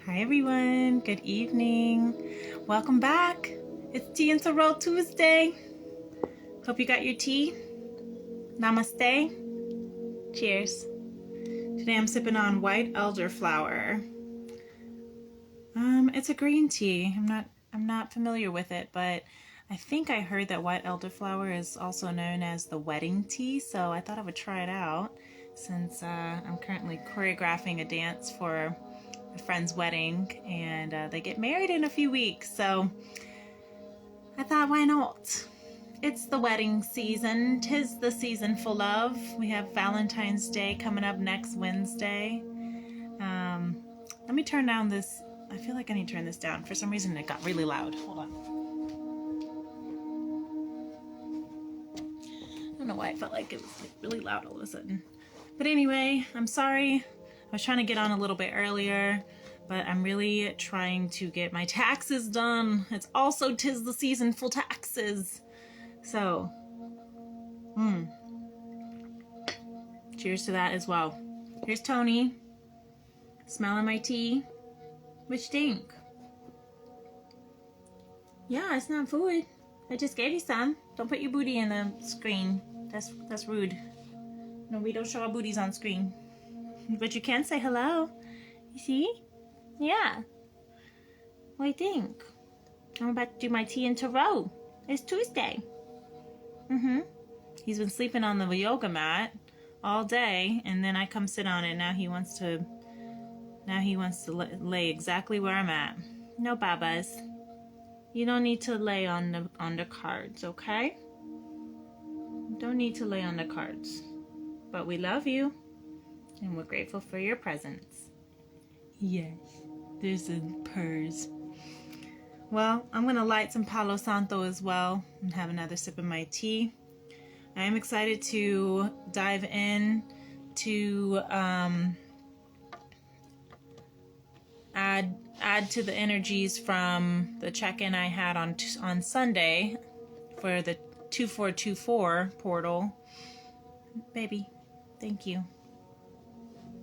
Hi everyone, good evening. Welcome back. It's Tea and Sorrel Tuesday. Hope you got your tea. Namaste. Cheers. Today I'm sipping on white elderflower. It's a green tea. I'm not familiar with it, but I think I heard that white elderflower is also known as the wedding tea, so I thought I would try it out since I'm currently choreographing a dance for a friend's wedding, and they get married in a few weeks, so I thought, why not? It's the wedding season. 'Tis the season for love. We have Valentine's Day coming up next Wednesday. Let me turn down this. I feel like I need to turn this down. For some reason it got really loud. Hold on. I don't know why I felt like it was really loud all of a sudden. But anyway, I'm sorry. I was trying to get on a little bit earlier, but I'm really trying to get my taxes done. It's also 'tis the season for taxes. So, cheers to that as well. Here's Tony, smelling my tea. Which think? Yeah, it's not food. I just gave you some. Don't put your booty in the screen. That's rude. No, we don't show our booties on screen. But you can say hello. You see? Yeah. What do you think? I'm about to do my tea and tarot. It's Tuesday. He's been sleeping on the yoga mat all day, and then I come sit on it. Now he wants to lay exactly where I'm at. No, babas. You don't need to lay on the cards, okay? You don't need to lay on the cards. But we love you, and we're grateful for your presence. Yes, there's a purrs. Well, I'm going to light some Palo Santo as well and have another sip of my tea. I am excited to dive in to add to the energies from the check-in I had on Sunday for the 2424 portal. Baby, thank you.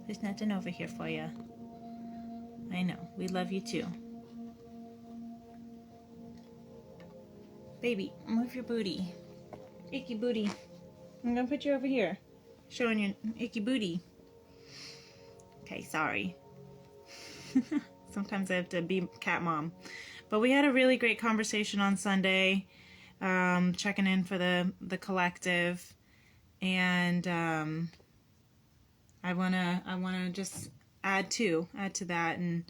There's nothing over here for you. I know, we love you too. Baby, move your booty. Icky booty. I'm gonna put you over here. Showing your icky booty. Okay, sorry. Sometimes I have to be cat mom. But we had a really great conversation on Sunday, checking in for the collective, and I wanna just add to that and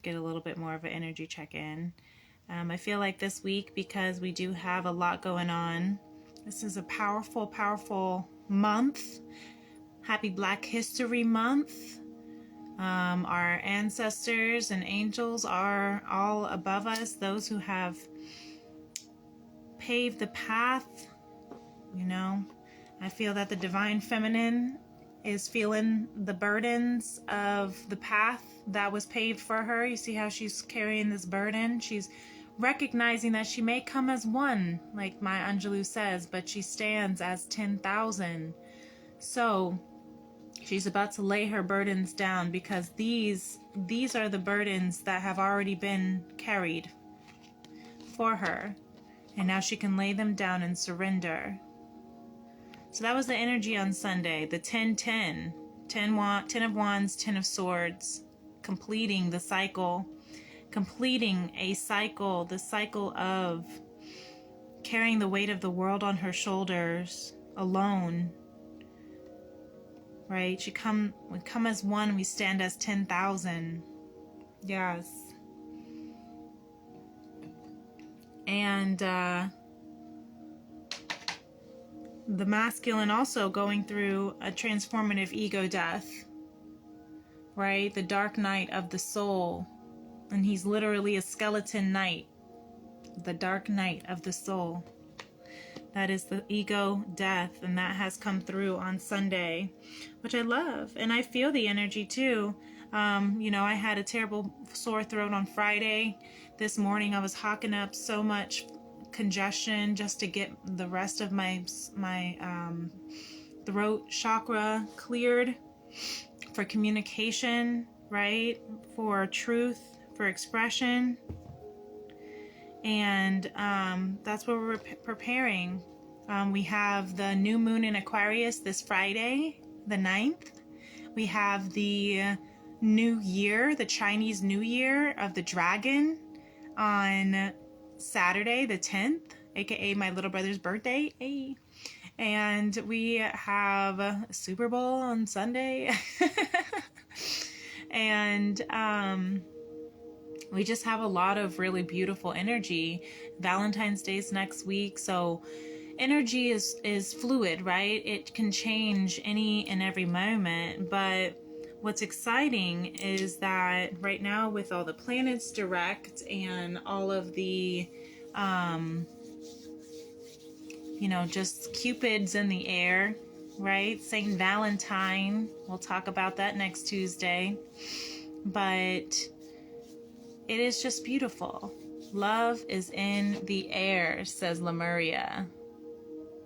get a little bit more of an energy check-in. I feel like this week, because we do have a lot going on, this is a powerful, powerful month. Happy Black History Month. Our ancestors and angels are all above us, those who have paved the path. You know, I feel that the divine feminine is feeling the burdens of the path that was paved for her. You see how she's carrying this burden? She's recognizing that she may come as one, like Maya Angelou says, but she stands as 10,000. So she's about to lay her burdens down, because these are the burdens that have already been carried for her, and now she can lay them down and surrender. So that was the energy on Sunday, the 10-10, 10 of Wands, 10 of Swords, completing the cycle, the cycle of carrying the weight of the world on her shoulders alone. Right? We come as one, we stand as 10,000. Yes. And the masculine also going through a transformative ego death. Right? The dark night of the soul. And he's literally a skeleton knight. The dark night of the soul. That is the ego death, and that has come through on Sunday, which I love. And I feel the energy too. You know, I had a terrible sore throat on Friday. This morning I was hawking up so much congestion just to get the rest of my throat chakra cleared for communication, right? For truth, for expression. And that's what we're preparing. We have the new moon in Aquarius this Friday, the 9th. We have the new year, the Chinese New Year of the Dragon, on Saturday, the 10th, aka my little brother's birthday. Hey. And we have a Super Bowl on Sunday. And we just have a lot of really beautiful energy. Valentine's Day's next week, so energy is fluid, right? It can change any and every moment, but what's exciting is that right now, with all the planets direct and all of the just Cupids in the air, right? Saint Valentine, we'll talk about that next Tuesday, but it is just beautiful. Love is in the air, says Lemuria,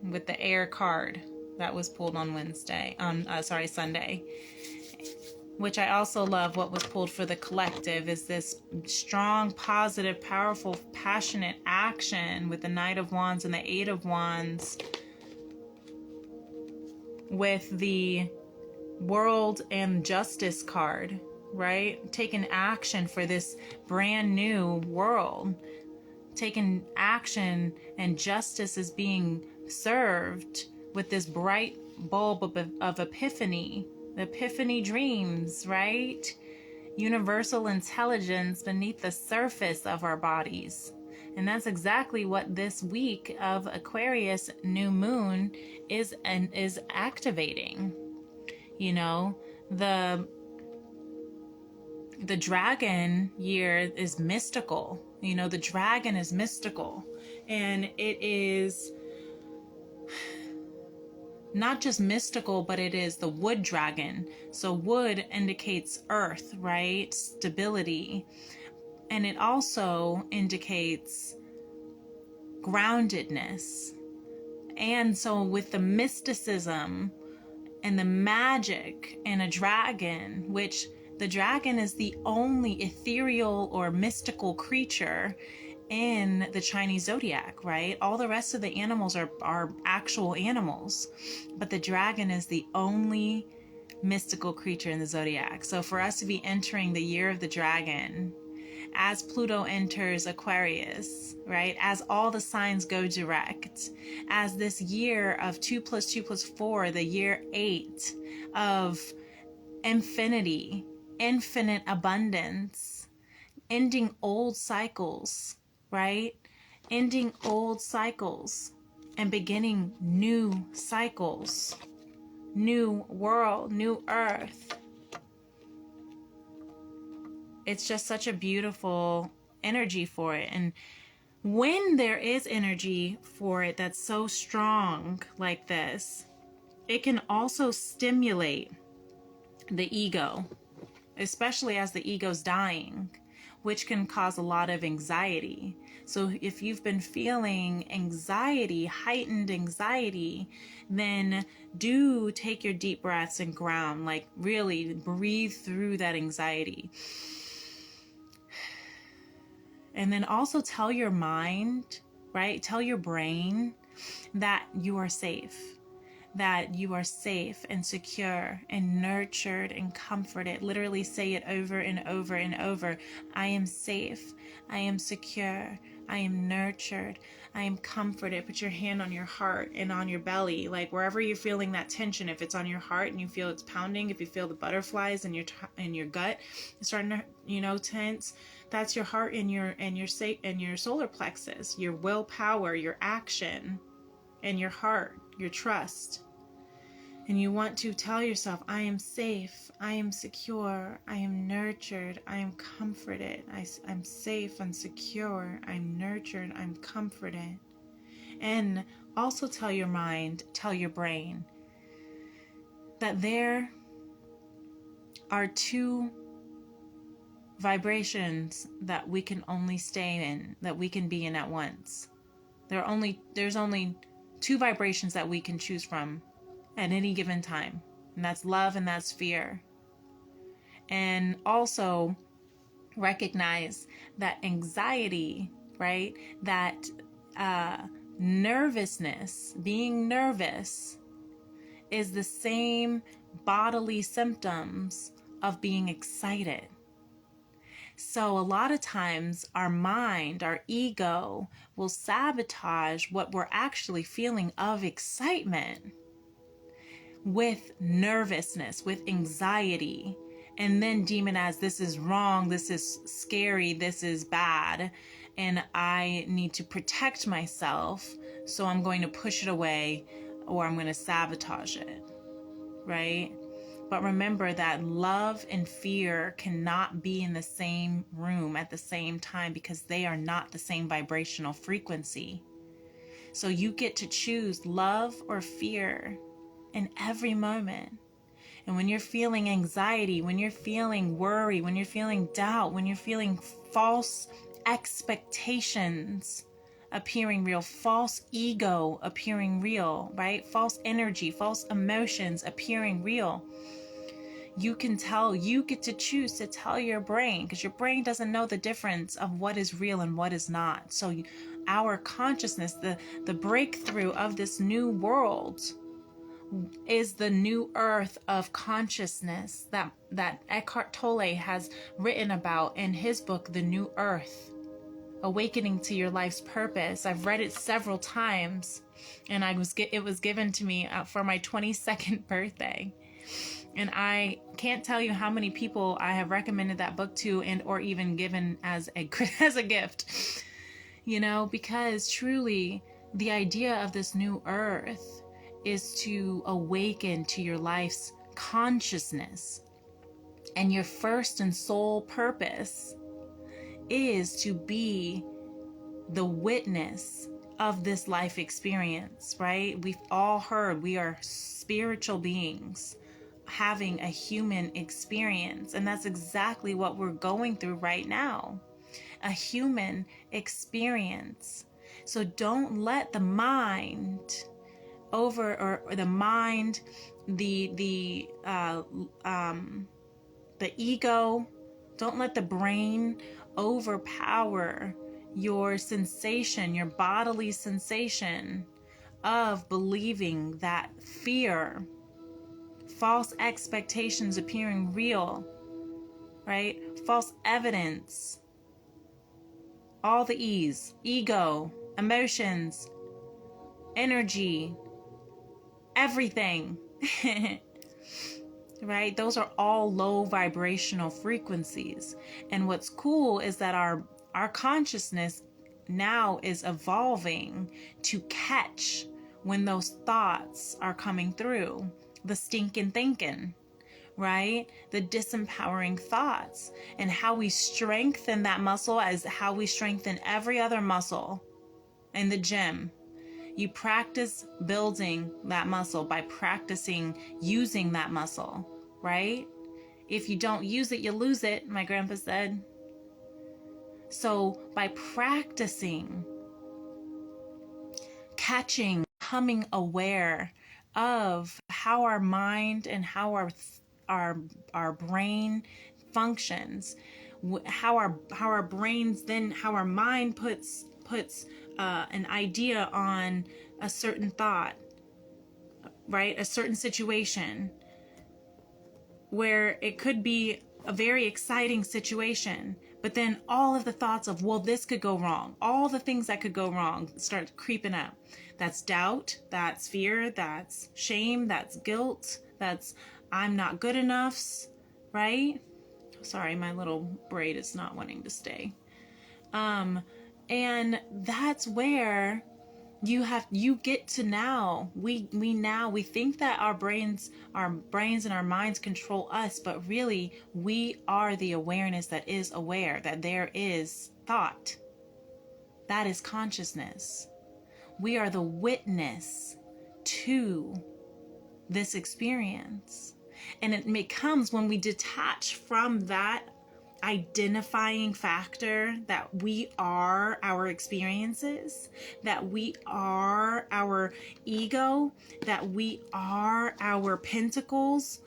with the air card that was pulled on Sunday. Which I also love. What was pulled for the collective is this strong, positive, powerful, passionate action with the Knight of Wands and the Eight of Wands, with the World and Justice card, right? Taking action for this brand new world. Taking action, and justice is being served with this bright bulb of epiphany. Epiphany dreams, right? Universal intelligence beneath the surface of our bodies. And that's exactly what this week of Aquarius new moon is activating. The dragon year is mystical. The dragon is mystical, and it is not just mystical, but it is the wood dragon. So wood indicates earth, right? Stability. And it also indicates groundedness. And so with the mysticism and the magic in a dragon, which the dragon is the only ethereal or mystical creature in the Chinese zodiac, right? All the rest of the animals are actual animals, but the dragon is the only mystical creature in the zodiac. So for us to be entering the year of the dragon, as Pluto enters Aquarius, right? As all the signs go direct, as this year of 2 + 2 + 4, the year 8 of infinity, infinite abundance, ending old cycles, right? Ending old cycles and beginning new cycles, new world, new earth. It's just such a beautiful energy for it. And when there is energy for it that's so strong like this, it can also stimulate the ego, especially as the ego's dying, which can cause a lot of anxiety. So if you've been feeling anxiety, heightened anxiety, then do take your deep breaths and ground, like really breathe through that anxiety. And then also tell your mind, right? Tell your brain that you are safe. That you are safe and secure and nurtured and comforted. Literally say it over and over and over. I am safe. I am secure. I am nurtured. I am comforted. Put your hand on your heart and on your belly, like wherever you're feeling that tension. If it's on your heart and you feel it's pounding, if you feel the butterflies in your gut starting to tense, that's your heart and your solar plexus, your willpower, your action, and your heart, your trust. And you want to tell yourself, I am safe, I am secure, I am nurtured, I am comforted, I'm safe and secure, I'm nurtured, I'm comforted. And also tell your mind, tell your brain that there are 2 vibrations that we can only stay in, that we can be in at once. There's only 2 vibrations that we can choose from at any given time, and that's love and that's fear. And also recognize that anxiety, right? That nervousness, being nervous, is the same bodily symptoms of being excited. So a lot of times our mind, our ego, will sabotage what we're actually feeling of excitement with nervousness, with anxiety, and then deem it as this is wrong, this is scary, this is bad, and I need to protect myself, so I'm going to push it away or I'm going to sabotage it, right? But remember that love and fear cannot be in the same room at the same time, because they are not the same vibrational frequency. So you get to choose love or fear in every moment. And when you're feeling anxiety, when you're feeling worry, when you're feeling doubt, when you're feeling false expectations appearing real, false ego appearing real, right? False energy, false emotions appearing real, you get to choose to tell your brain, because your brain doesn't know the difference of what is real and what is not. So our consciousness, the breakthrough of this new world, is the new earth of consciousness that Eckhart Tolle has written about in his book, The New Earth, Awakening to Your Life's Purpose. I've read it several times, and it was given to me for my 22nd birthday. And I can't tell you how many people I have recommended that book to, and or even given as a gift, because truly the idea of this new earth is to awaken to your life's consciousness. And your first and sole purpose is to be the witness of this life experience, right? We've all heard we are spiritual beings having a human experience. And that's exactly what we're going through right now. A human experience. So don't let the mind the ego, don't let the brain overpower your sensation, your bodily sensation of believing that fear, false expectations appearing real, right? False evidence, all the E's, ego, emotions, energy, everything, right? Those are all low vibrational frequencies. And what's cool is that our consciousness now is evolving to catch when those thoughts are coming through, the stinking thinking, right? The disempowering thoughts, and how we strengthen that muscle as how we strengthen every other muscle in the gym. You practice building that muscle by practicing using that muscle, right? If you don't use it, you lose it, my grandpa said. So by practicing, catching, becoming aware of how our mind and how our brain functions, how our brains, then how our mind puts an idea on a certain thought, right? A certain situation where it could be a very exciting situation, but then all of the thoughts of, well, this could go wrong, all the things that could go wrong start creeping up. That's doubt, that's fear, that's shame, that's guilt, that's I'm not good enough, right? Sorry, my little braid is not wanting to stay. And that's where you get to now. We think that our brains and our minds control us, but really we are the awareness that is aware that there is thought. That is consciousness. We are the witness to this experience. And it comes when we detach from that identifying factor that we are our experiences, that we are our ego, that we are our pentacles,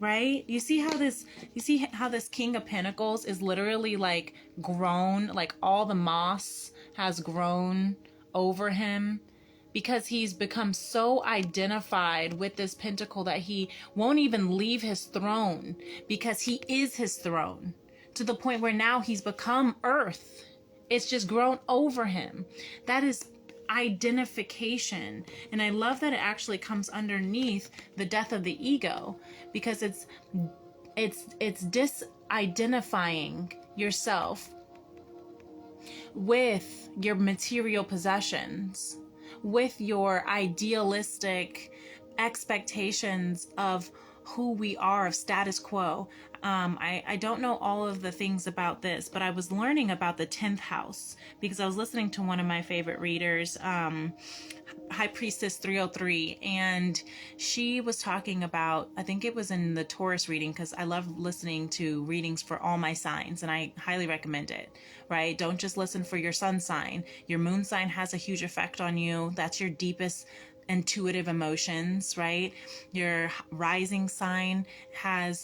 right? You see how this King of Pentacles is literally like grown, like all the moss has grown over him because he's become so identified with this pentacle that he won't even leave his throne because he is his throne, to the point where now he's become earth. It's just grown over him. That is identification. And I love that it actually comes underneath the death of the ego, because it's disidentifying yourself with your material possessions, with your idealistic expectations of who we are, of status quo. I don't know all of the things about this, but I was learning about the 10th house because I was listening to one of my favorite readers, High Priestess 303, and she was talking about, I think it was in the Taurus reading, because I love listening to readings for all my signs, and I highly recommend it, right? Don't just listen for your sun sign. Your moon sign has a huge effect on you. That's your deepest intuitive emotions, right? Your rising sign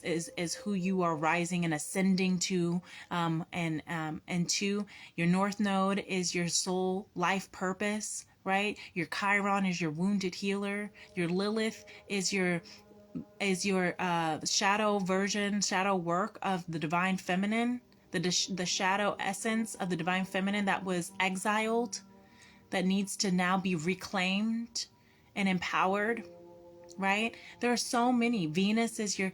is who you are rising and ascending to, and two, your north node is your soul life purpose, right? Your Chiron is your wounded healer. Your Lilith is your shadow version, shadow work of the divine feminine, the shadow essence of the divine feminine that was exiled, that needs to now be reclaimed and empowered, right? There are so many. Venus is your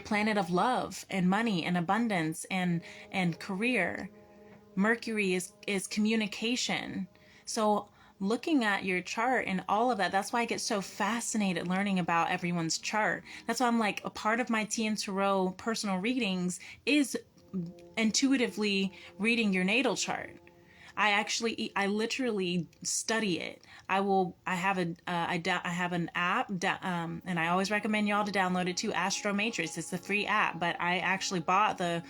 planet of love and money and abundance and career. Mercury is communication. So looking at your chart and all of that, that's why I get so fascinated learning about everyone's chart. That's why I'm like, a part of my TN Tarot personal readings is intuitively reading your natal chart. I literally study it. I have an app, and I always recommend y'all to download it too. Astro Matrix. It's a free app, but I actually bought the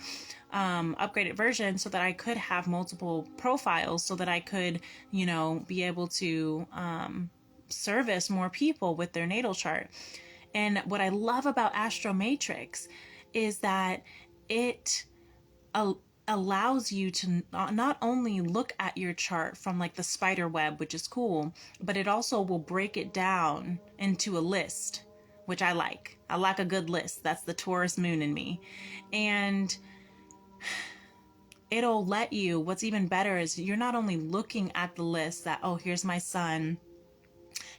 upgraded version so that I could have multiple profiles, so that I could, be able to service more people with their natal chart. And what I love about Astro Matrix is that it allows you to not only look at your chart from like the spider web, which is cool, but it also will break it down into a list, which I like. I like a good list. That's the Taurus moon in me. And it'll let you, what's even better is you're not only looking at the list that, oh, here's my sun,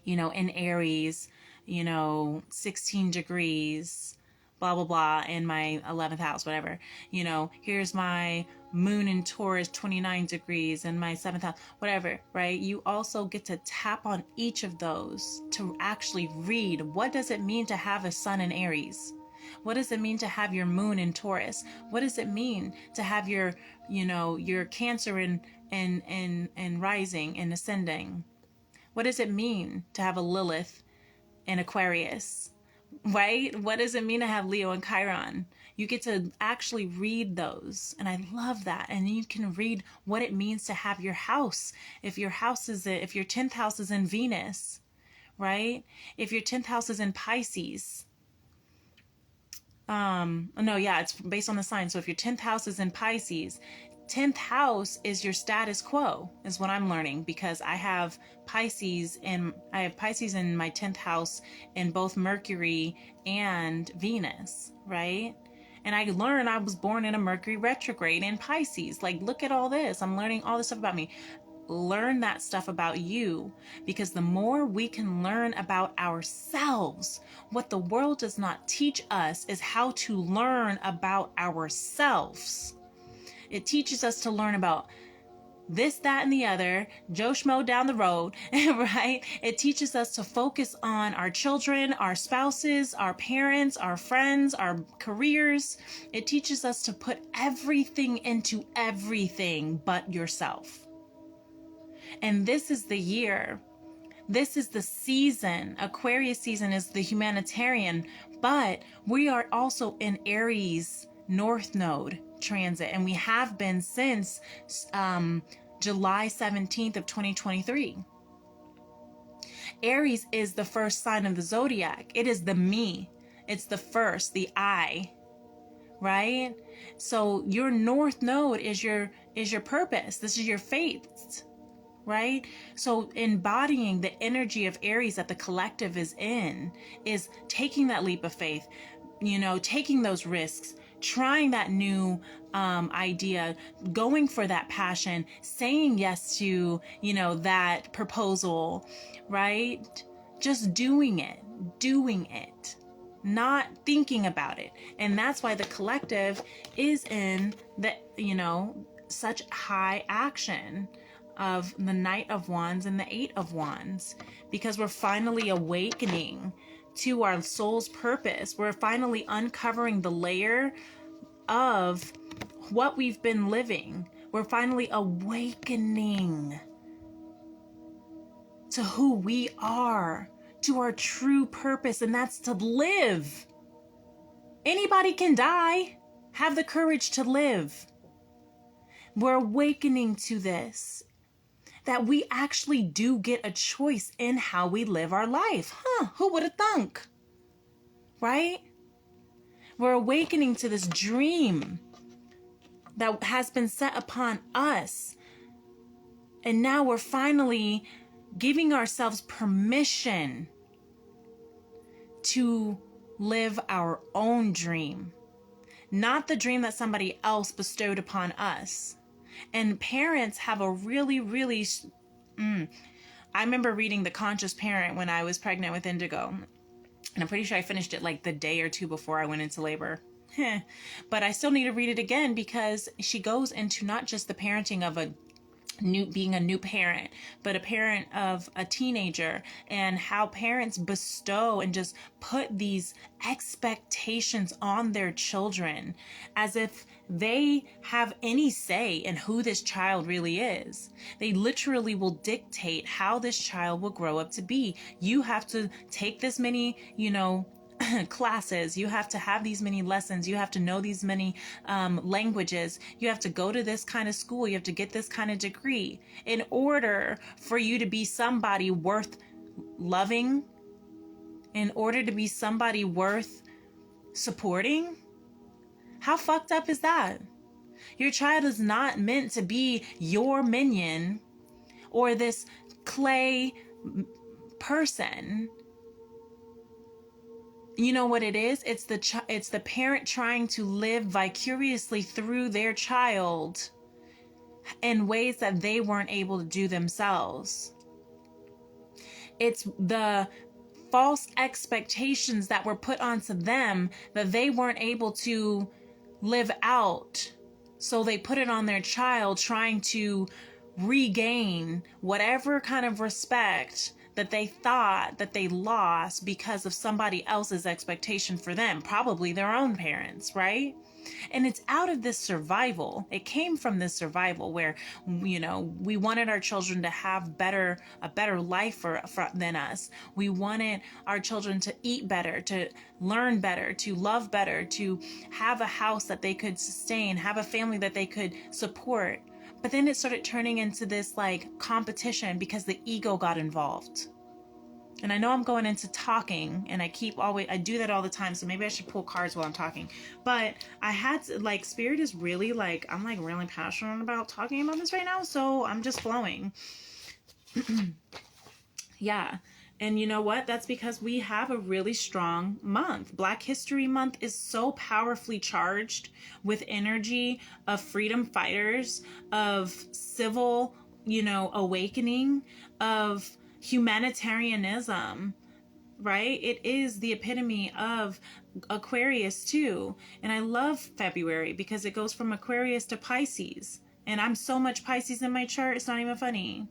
in Aries, 16 degrees, blah, blah, blah, in my 11th house, whatever. Here's my moon in Taurus, 29 degrees, and my 7th house, whatever, right? You also get to tap on each of those to actually read, what does it mean to have a sun in Aries? What does it mean to have your moon in Taurus? What does it mean to have your Cancer and rising and ascending? What does it mean to have a Lilith in Aquarius? Right? What does it mean to have Leo and Chiron? You get to actually read those. And I love that. And you can read what it means to have your house. If your 10th house is in Venus, right? If your 10th house is in Pisces. It's based on the sign. So if your 10th house is in Pisces, 10th house is your status quo, is what I'm learning, because I have Pisces in my 10th house in both Mercury and Venus, right? And I learned I was born in a Mercury retrograde in Pisces. Like, look at all this. I'm learning all this stuff about me. Learn that stuff about you, because the more we can learn about ourselves, what the world does not teach us is how to learn about ourselves. It teaches us to learn about this, that, and the other, Joe Schmo down the road, right? It teaches us to focus on our children, our spouses, our parents, our friends, our careers. It teaches us to put everything into everything but yourself. And this is the year. This is the season. Aquarius season is the humanitarian, but we are also in Aries North Node transit, and we have been since July 17th of 2023. Aries is the first sign of the zodiac. It is the me. It's the first, the I, right? So your north node is your purpose. This is your faith, right? So embodying the energy of Aries that the collective is in is taking that leap of faith, taking those risks, trying that new idea, going for that passion, saying yes to, that proposal, right? Just doing it, not thinking about it. And that's why the collective is in the, such high action of the Knight of Wands and the Eight of Wands, because we're finally awakening to our soul's purpose. We're finally uncovering the layer of what we've been living. We're finally awakening to who we are, to our true purpose, and that's to live. Anybody can die. Have the courage to live. We're awakening to this, that we actually do get a choice in how we live our life. Who would have thunk? Right? We're awakening to this dream that has been set upon us. And now we're finally giving ourselves permission to live our own dream, not the dream that somebody else bestowed upon us. And parents have a really, really, I remember reading The Conscious Parent when I was pregnant with Indigo. And I'm pretty sure I finished it like the day or two before I went into labor. But I still need to read it again, because she goes into not just the parenting of being a new parent, but a parent of a teenager, and how parents bestow and just put these expectations on their children as if they have any say in who this child really is. They literally will dictate how this child will grow up to be. You have to take this many, classes, you have to have these many lessons, you have to know these many languages, you have to go to this kind of school, you have to get this kind of degree in order for you to be somebody worth loving, in order to be somebody worth supporting. How fucked up is that? Your child is not meant to be your minion or this clay person. You know what it is? It's the parent trying to live vicariously through their child in ways that they weren't able to do themselves. It's the false expectations that were put onto them that they weren't able to live out. So they put it on their child, trying to regain whatever kind of respect that they thought that they lost because of somebody else's expectation for them, probably their own parents, right? And it's out of this survival. It came from this survival where, we wanted our children to have a better life than us. We wanted our children to eat better, to learn better, to love better, to have a house that they could sustain, have a family that they could support. But then it started turning into this competition because the ego got involved. And I know I'm going into talking, and I do that all the time. So maybe I should pull cards while I'm talking. But I had to, Spirit is really I'm really passionate about talking about this right now. So I'm just flowing. Yeah. And you know what? That's because we have a really strong month. Black History Month is so powerfully charged with energy of freedom fighters, of civil, awakening, of humanitarianism, right? It is the epitome of Aquarius too. And I love February because it goes from Aquarius to Pisces. And I'm so much Pisces in my chart, it's not even funny.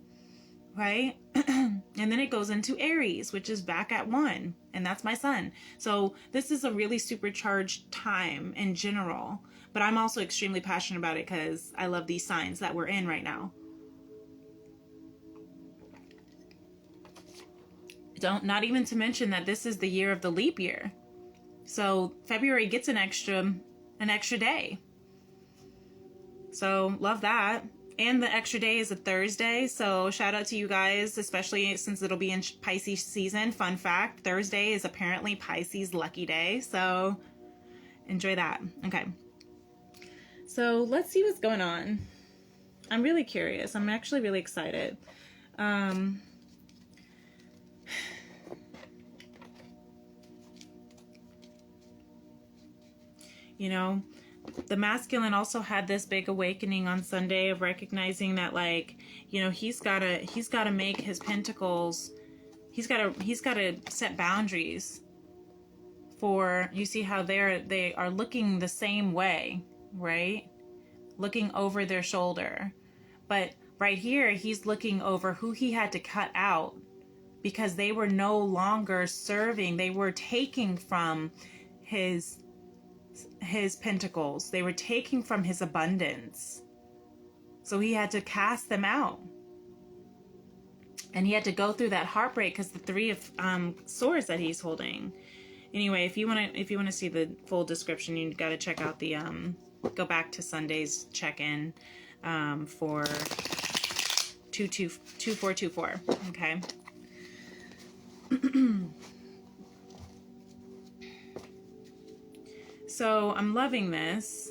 Right? And then it goes into Aries, which is back at 1, and that's my sun. So this is a really supercharged time in general, but I'm also extremely passionate about it because I love these signs that we're in right now. Not even to mention that this is the year of the leap year. So February gets an extra day. So love that. And the extra day is a Thursday, so shout out to you guys, especially since it'll be in Pisces season. Fun fact, Thursday is apparently Pisces lucky day, so enjoy that. Okay, so let's see what's going on. I'm really curious. I'm actually really excited. You know, the masculine also had this big awakening on Sunday of recognizing that, like, you know, he's gotta make his pentacles, he's gotta set boundaries for, you see how they are looking the same way, right? Looking over their shoulder. But right here, he's looking over who he had to cut out because they were no longer serving. They were taking from his pentacles. They were taking from his abundance. So he had to cast them out. And he had to go through that heartbreak because the Three of Swords that he's holding. Anyway, if you want to see the full description, you got to check out the go back to Sunday's check-in for 2424. Okay. So I'm loving this,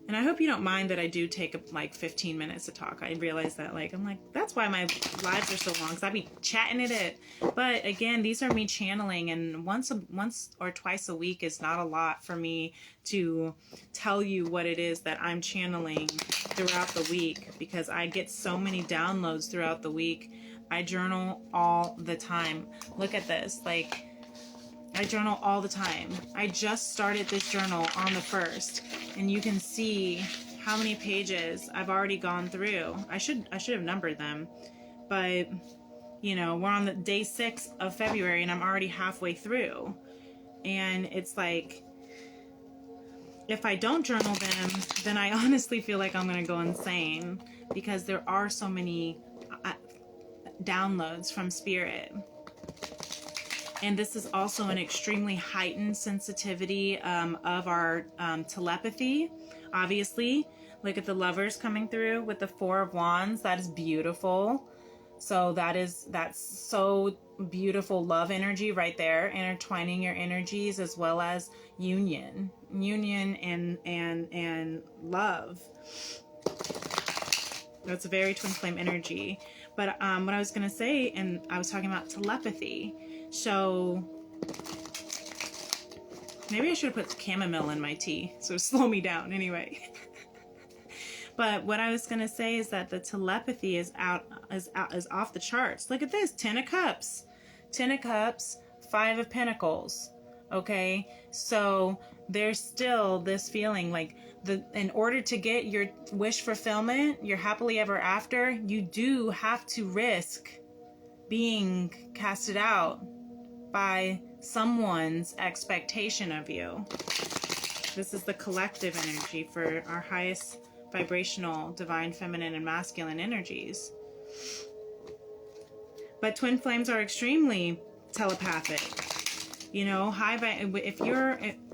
and I hope you don't mind that I do take like 15 minutes to talk. I realize that, like, I'm like, that's why my lives are so long, because I be chatting it. But again, these are me channeling, and once or twice a week is not a lot for me to tell you what it is that I'm channeling throughout the week, because I get so many downloads throughout the week. I journal all the time. Look at this, like, I journal all the time. I just started this journal on the 1st, and you can see how many pages I've already gone through. I should have numbered them, but you know, we're on the day 6 of February and I'm already halfway through. And it's like, if I don't journal them, then I honestly feel like I'm gonna go insane, because there are so many downloads from Spirit. And this is also an extremely heightened sensitivity of our telepathy. Obviously, look at the Lovers coming through with the Four of Wands. That is beautiful. So that's so beautiful, love energy right there, intertwining your energies, as well as union and love. That's a very twin flame energy. But what I was gonna say, and I was talking about telepathy. So maybe I should have put chamomile in my tea, so slow me down anyway. But what I was gonna say is that the telepathy is off the charts. Look at this, 10 of Cups, 10 of Cups, 5 of Pentacles. Okay, so there's still this feeling like in order to get your wish fulfillment, your happily ever after, you do have to risk being casted out by someone's expectation of you. This is the collective energy for our highest vibrational divine feminine and masculine energies. But twin flames are extremely telepathic. You know,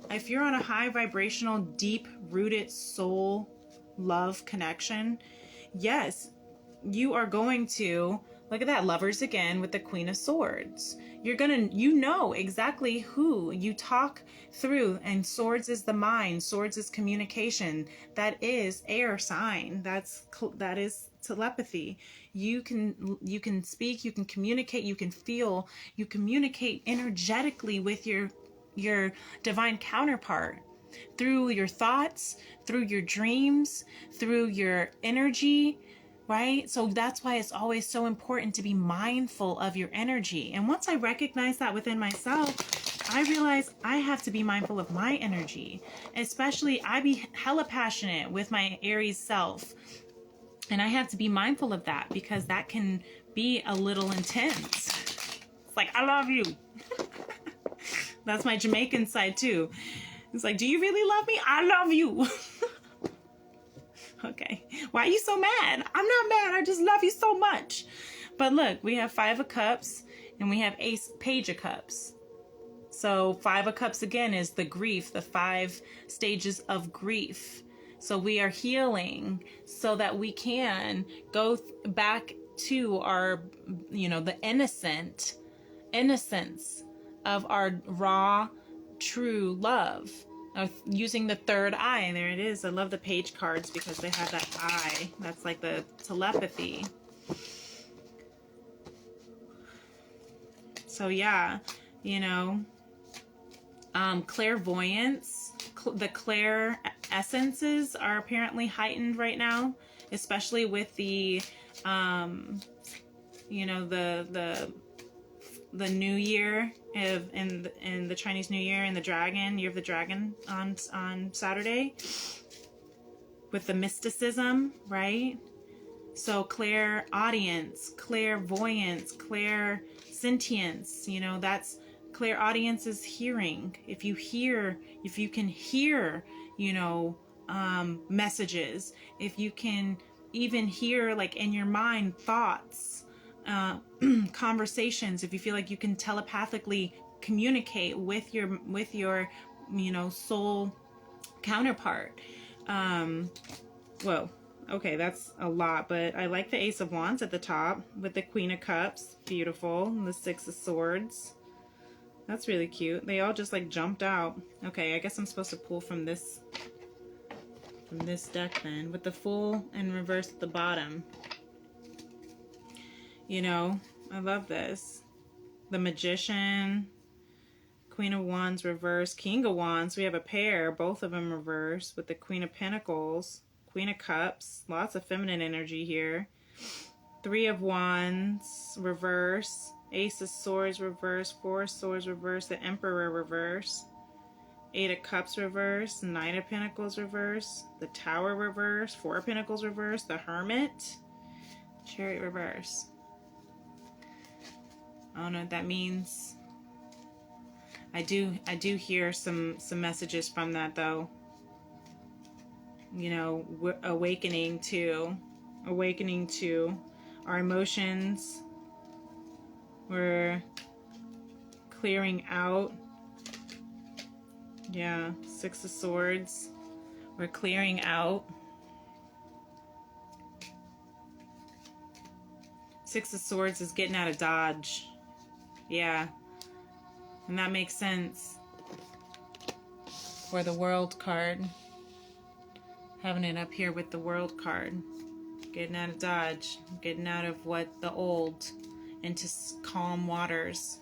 if you're on a high vibrational, deep rooted soul love connection, yes, you are going to, look at that, Lovers again with the Queen of Swords. You know exactly who you talk through, and Swords is the mind, Swords is communication. That is air sign. That is telepathy. You can speak, you can communicate, you can feel, you communicate energetically with your divine counterpart through your thoughts, through your dreams, through your energy. Right? So that's why it's always so important to be mindful of your energy. And once I recognize that within myself, I realize I have to be mindful of my energy. Especially, I be hella passionate with my Aries self. And I have to be mindful of that, because that can be a little intense. It's like, I love you. That's my Jamaican side too. It's like, do you really love me? I love you. Okay, why are you so mad? I'm not mad, I just love you so much. But look, we have 5 of Cups and we have Page of Cups. So 5 of Cups again is the grief, the 5 stages of grief. So we are healing so that we can go back to our, the innocence of our raw, true love. Using the third eye. There it is. I love the page cards because they have that eye. That's like the telepathy. So yeah, clairvoyance, the clair essences are apparently heightened right now, especially with the, the new year in the Chinese New Year, and the dragon, year of the dragon on Saturday, with the mysticism, right? So clairaudience, clairvoyance, clairsentience, that's clairaudience is hearing. If you can hear, messages, if you can even hear, like in your mind, thoughts, conversations, if you feel like you can telepathically communicate with your soul counterpart. Whoa. Okay, that's a lot, but I like the Ace of Wands at the top with the Queen of Cups. Beautiful. And the Six of Swords. That's really cute. They all just like jumped out. Okay, I guess I'm supposed to pull from this deck then, with the Fool in reverse at the bottom. I love this. The Magician, Queen of Wands reverse, King of Wands. We have a pair, both of them reverse, with the Queen of Pentacles, Queen of Cups. Lots of feminine energy here. Three of Wands reverse, Ace of Swords reverse, Four of Swords reverse, the Emperor reverse, Eight of Cups reverse, Nine of Pentacles reverse, the Tower reverse, Four of Pentacles reverse, the Hermit, Chariot reverse. I don't know what that means. I do hear some messages from that though. Awakening to our emotions. We're clearing out. Yeah, Six of Swords. We're clearing out. Six of Swords is getting out of Dodge. Yeah. And that makes sense for the World card. Having it up here with the World card. Getting out of Dodge. Getting out of the old into calm waters.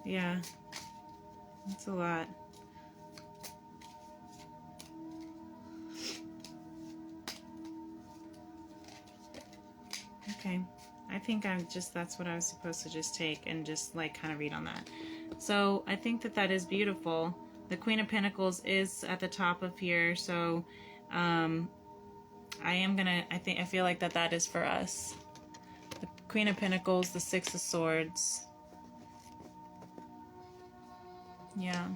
Yeah. That's a lot. Okay, I think that's what I was supposed to just take and just like kind of read on that. So I think that is beautiful. The Queen of Pentacles is at the top of here, so I feel like that is for us. The Queen of Pentacles, the Six of Swords. Yeah.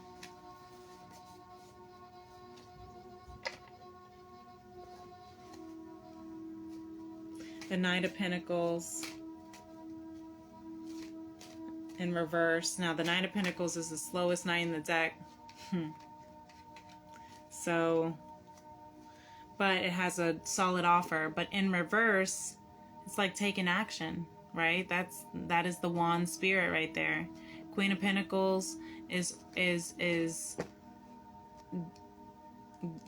The Knight of Pentacles in reverse. Now the Knight of Pentacles is the slowest knight in the deck. So, but it has a solid offer. But in reverse, it's like taking action, right? That is the wand spirit right there. Queen of Pentacles is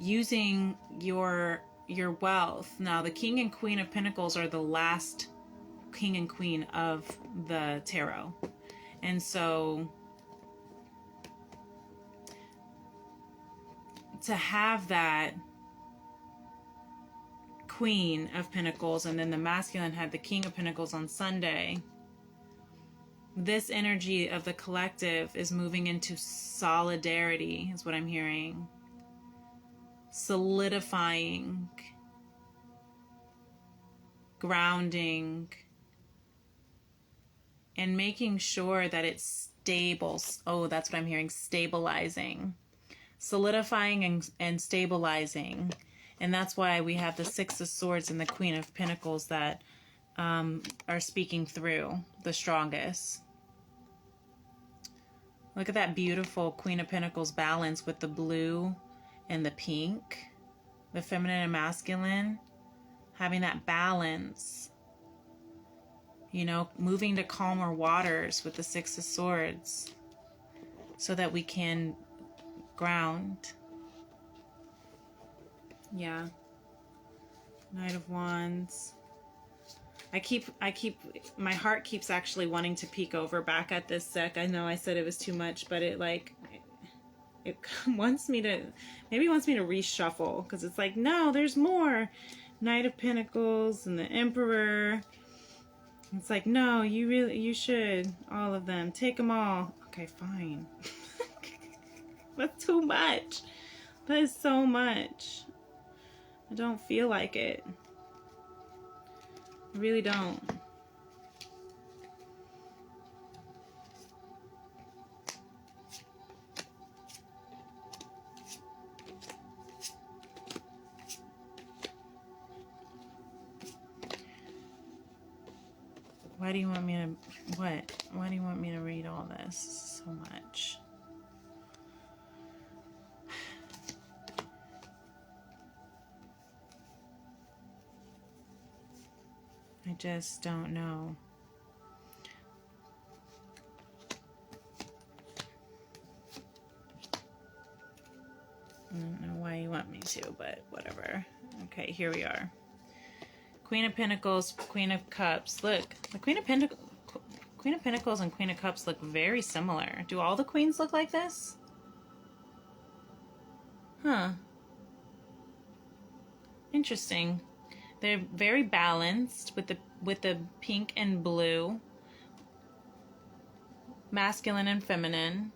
using your wealth. Now the King and Queen of Pentacles are the last King and Queen of the tarot. And so to have that Queen of Pentacles and then the masculine had the King of Pentacles on Sunday, this energy of the collective is moving into solidarity, is what I'm hearing. Solidifying, grounding, and making sure that it's stable. Oh, that's what I'm hearing. Stabilizing. Solidifying and stabilizing. And that's why we have the Six of Swords and the Queen of Pentacles that are speaking through the strongest. Look at that beautiful Queen of Pentacles balance with the blue and the pink. The feminine and masculine. Having that balance. You know, moving to calmer waters with the Six of Swords. So that we can ground. Yeah. Knight of Wands. My heart keeps actually wanting to peek over back at this deck. I know I said it was too much, but it wants me to, maybe it wants me to reshuffle, because it's like, no, there's more. Knight of Pentacles and the Emperor. It's like, no, you should. All of them. Take them all. Okay, fine. That's too much. That is so much. I don't feel like it. I really don't. Why do you want me to, what? Why do you want me to read all this so much? I just don't know. I don't know why you want me to, but whatever. Okay, here we are. Queen of Pentacles, Queen of Cups. Look, the Queen of Pentacles and Queen of Cups look very similar. Do all the queens look like this? Huh. Interesting. They're very balanced with the pink and blue. Masculine and feminine.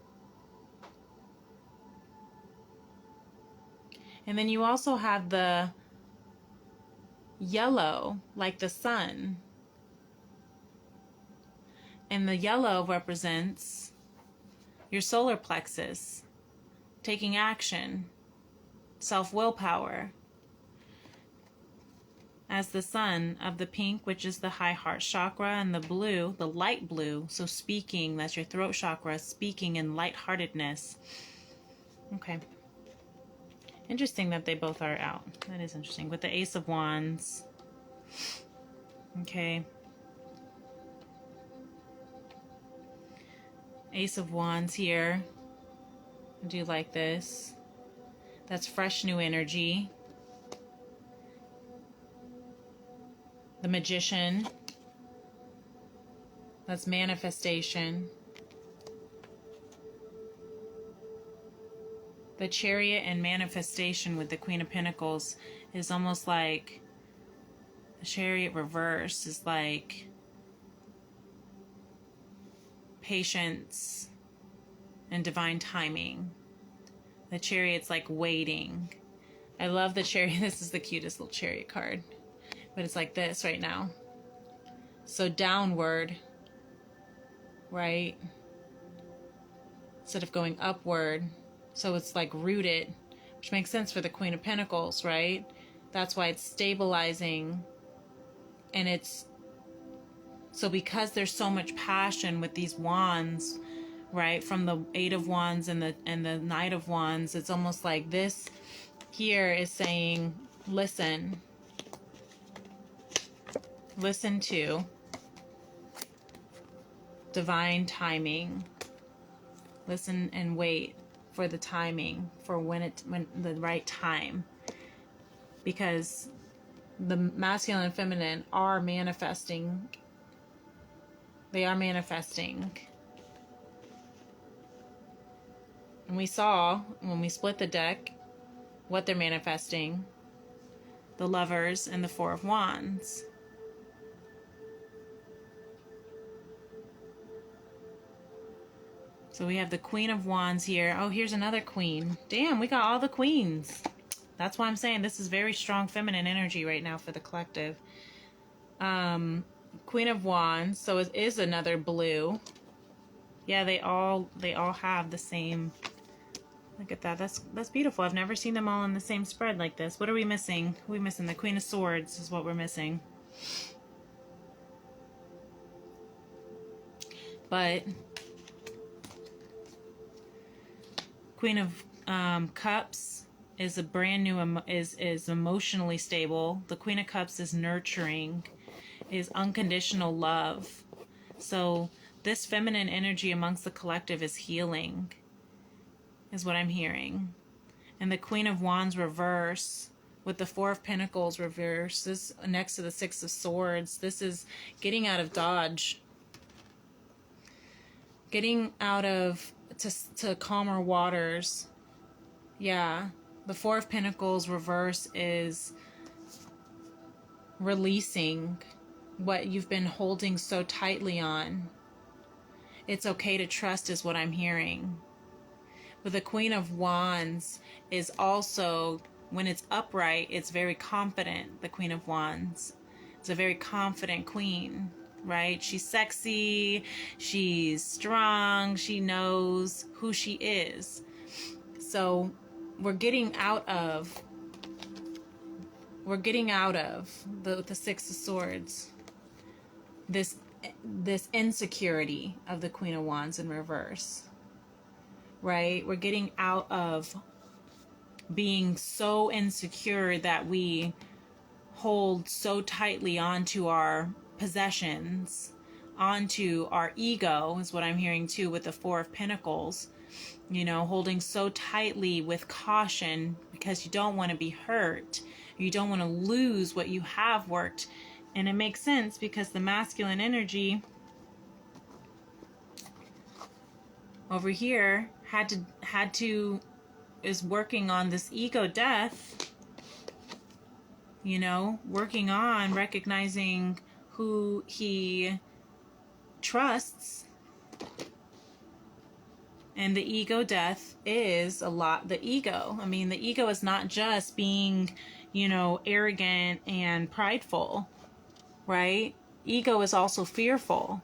And then you also have the yellow, like the sun. And the yellow represents your solar plexus, taking action, self-willpower. As the sun of the pink, which is the high heart chakra, and the blue, the light blue, so speaking, that's your throat chakra, speaking in lightheartedness. Okay. Interesting that they both are out. That is interesting. With the Ace of Wands. Okay. Ace of Wands here. I do like this. That's fresh new energy. The Magician. That's manifestation. The Chariot and manifestation with the Queen of Pentacles is almost like the Chariot reverse is like patience and divine timing. The Chariot's like waiting. I love the Chariot. This is the cutest little Chariot card. But it's like this right now. So downward, right? Instead of going upward. So it's like rooted, which makes sense for the Queen of Pentacles, right? That's why it's stabilizing. And it's, so because there's so much passion with these wands, right? From the Eight of Wands and the Knight of Wands, it's almost like this here is saying, listen. Listen to divine timing. Listen and wait for the timing, for when the right time. Because the masculine and feminine are manifesting. They are manifesting. And we saw when we split the deck what they're manifesting. The Lovers and the Four of Wands. So we have the Queen of Wands here. Oh, here's another queen. Damn, we got all the queens. That's why I'm saying this is very strong feminine energy right now for the collective. Queen of Wands. So it is another blue. Yeah, they all have the same. Look at that. That's beautiful. I've never seen them all in the same spread like this. What are we missing? We're missing the Queen of Swords is what we're missing. But Queen of Cups is a brand new, is emotionally stable. The Queen of Cups is nurturing, is unconditional love. So this feminine energy amongst the collective is healing, is what I'm hearing. And the Queen of Wands reverse with the Four of Pentacles reverse, this next to the Six of Swords, this is getting out of dodge, getting out of to calmer waters. Yeah, the Four of Pentacles reverse is releasing what you've been holding so tightly on. It's okay to trust is what I'm hearing. But the Queen of Wands is also, when it's upright, it's very confident. The Queen of Wands is a very confident queen, right? She's sexy, she's strong, she knows who she is. So we're getting out of the Six of Swords, this insecurity of the Queen of Wands in reverse, right? We're getting out of being so insecure that we hold so tightly onto our possessions, onto our ego, is what I'm hearing too with the Four of Pentacles. You know, holding so tightly with caution because you don't want to be hurt. You don't want to lose what you have worked. And it makes sense because the masculine energy over here is working on this ego death, you know, working on recognizing who he trusts. And the ego death is a lot the ego. I mean, the ego is not just being, you know, arrogant and prideful, right? Ego is also fearful,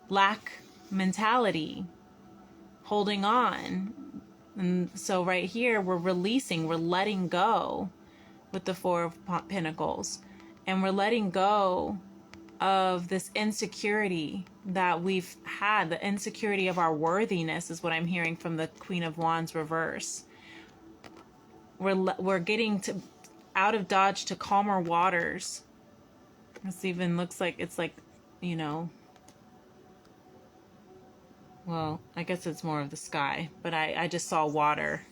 lack mentality, holding on. And so right here, we're releasing, we're letting go with the Four of Pentacles. And we're letting go of this insecurity that we've had. The insecurity of our worthiness is what I'm hearing from the Queen of Wands reverse. We're getting to out of dodge to calmer waters. This even looks like it's like, you know, well, I guess it's more of the sky, but I just saw water.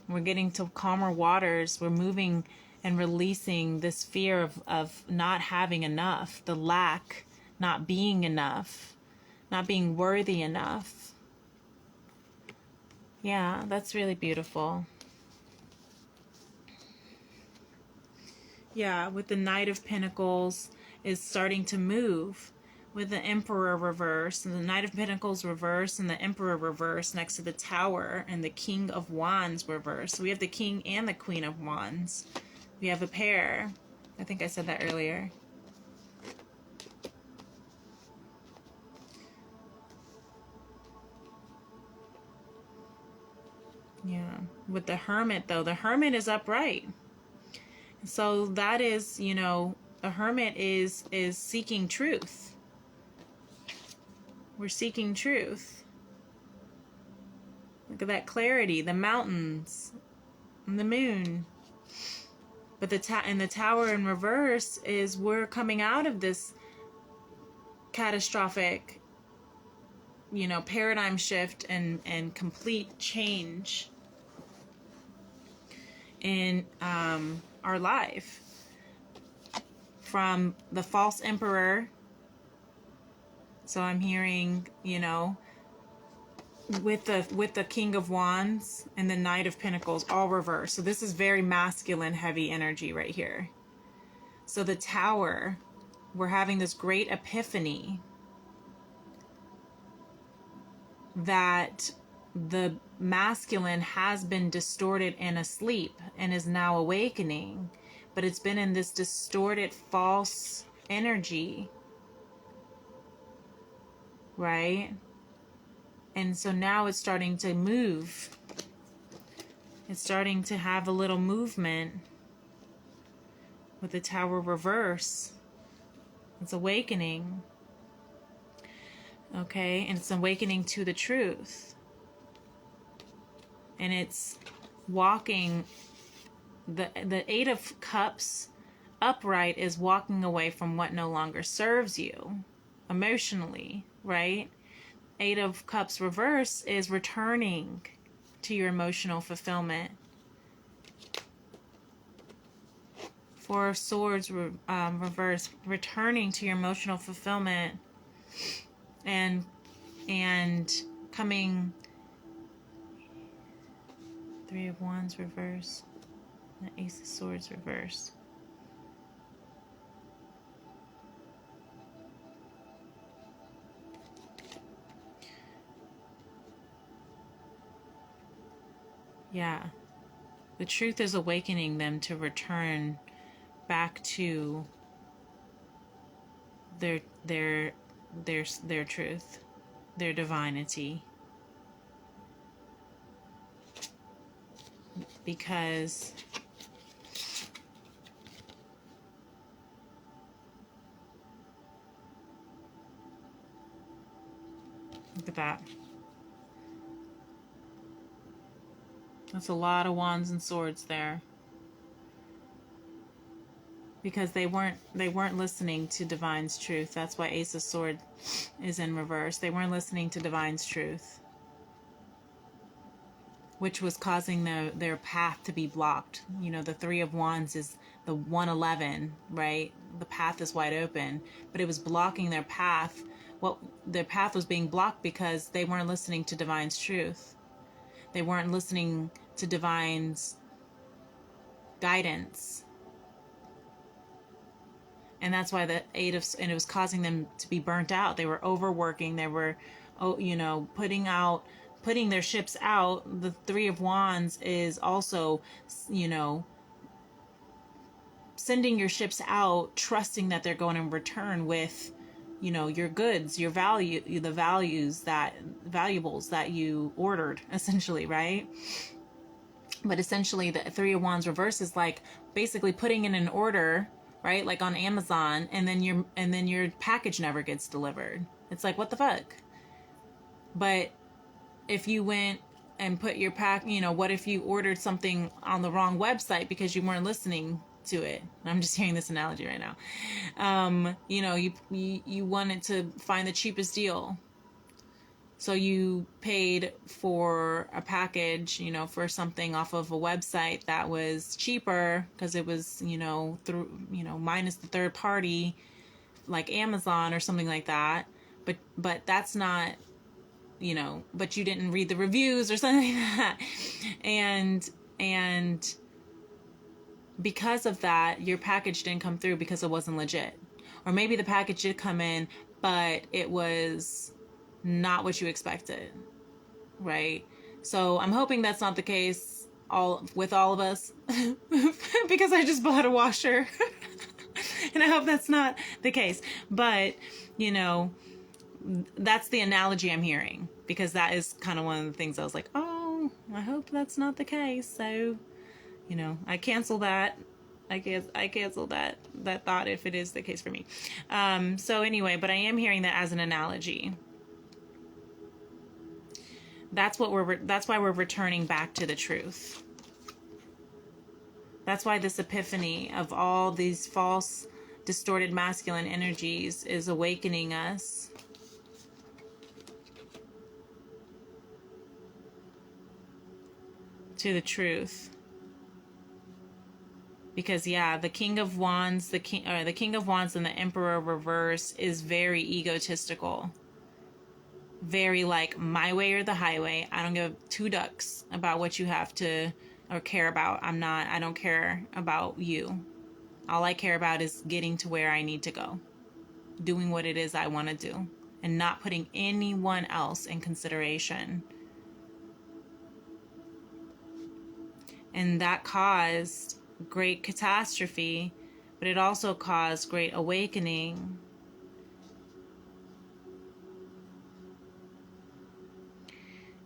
We're getting to calmer waters. We're moving and releasing this fear of not having enough, the lack, not being enough, not being worthy enough. Yeah, that's really beautiful. Yeah, with the Knight of Pentacles is starting to move with the Emperor reverse, and the Knight of Pentacles reverse, and the Emperor reverse next to the Tower, and the King of Wands reverse. So we have the King and the Queen of Wands. We have a pair. I think I said that earlier. Yeah. With the Hermit, though, the Hermit is upright. So that is, you know, the Hermit is seeking truth. We're seeking truth. Look at that clarity, the mountains, and the moon. But the Tower in reverse is we're coming out of this catastrophic, you know, paradigm shift and complete change in our life. From the false emperor. So I'm hearing, you know, with the King of Wands and the Knight of Pentacles all reversed. So this is very masculine heavy energy right here. So the Tower, we're having this great epiphany that the masculine has been distorted and asleep and is now awakening, but it's been in this distorted false energy, right? And so now it's starting to move. It's starting to have a little movement with the Tower reverse. It's awakening. Okay, and it's awakening to the truth. And it's walking, the Eight of Cups upright is walking away from what no longer serves you emotionally, right? Eight of Cups reverse is returning to your emotional fulfillment. Four of Swords reverse, returning to your emotional fulfillment, and coming. Three of Wands reverse, the Ace of Swords reverse. Yeah, the truth is awakening them to return back to their truth, their divinity. Because look at that. That's a lot of Wands and Swords there. Because they weren't listening to Divine's truth. That's why Ace of Swords is in reverse. They weren't listening to Divine's truth, which was causing their path to be blocked. You know, the Three of Wands is the 111, right? The path is wide open, but it was blocking their path. Well, their path was being blocked because they weren't listening to Divine's truth. They weren't listening to Divine's guidance. And that's why the and it was causing them to be burnt out. They were overworking. They were, putting their ships out. The Three of Wands is also, sending your ships out, trusting that they're going to return with, your goods, your the valuables that you ordered, essentially, right? But essentially the Three of Wands reverse is like basically putting in an order, right? Like on Amazon, and then your package never gets delivered. It's like, what the fuck? But if you went and put your what if you ordered something on the wrong website because you weren't listening to it? I'm just hearing this analogy right now. You wanted to find the cheapest deal. So you paid for a package, for something off of a website that was cheaper because it was, minus the third party, like Amazon or something like that. But that's not, but you didn't read the reviews or something like that. And because of that, your package didn't come through because it wasn't legit. Or maybe the package did come in, but it was not what you expected, right? So I'm hoping that's not the case with all of us because I just bought a washer and I hope that's not the case. But, that's the analogy I'm hearing, because that is kind of one of the things I was like, oh, I hope that's not the case. So, I cancel that. I cancel that thought if it is the case for me. So anyway, but I am hearing that as an analogy. That's why we're returning back to the truth. That's why this epiphany of all these false, distorted masculine energies is awakening us. To the truth. Because the King of Wands, the King of Wands and the Emperor reverse is very egotistical. Very like my way or the highway. I don't give two ducks about what you have to or care about. I don't care about you. All I care about is getting to where I need to go. Doing what it is I want to do. And not putting anyone else in consideration. And that caused great catastrophe, but it also caused great awakening.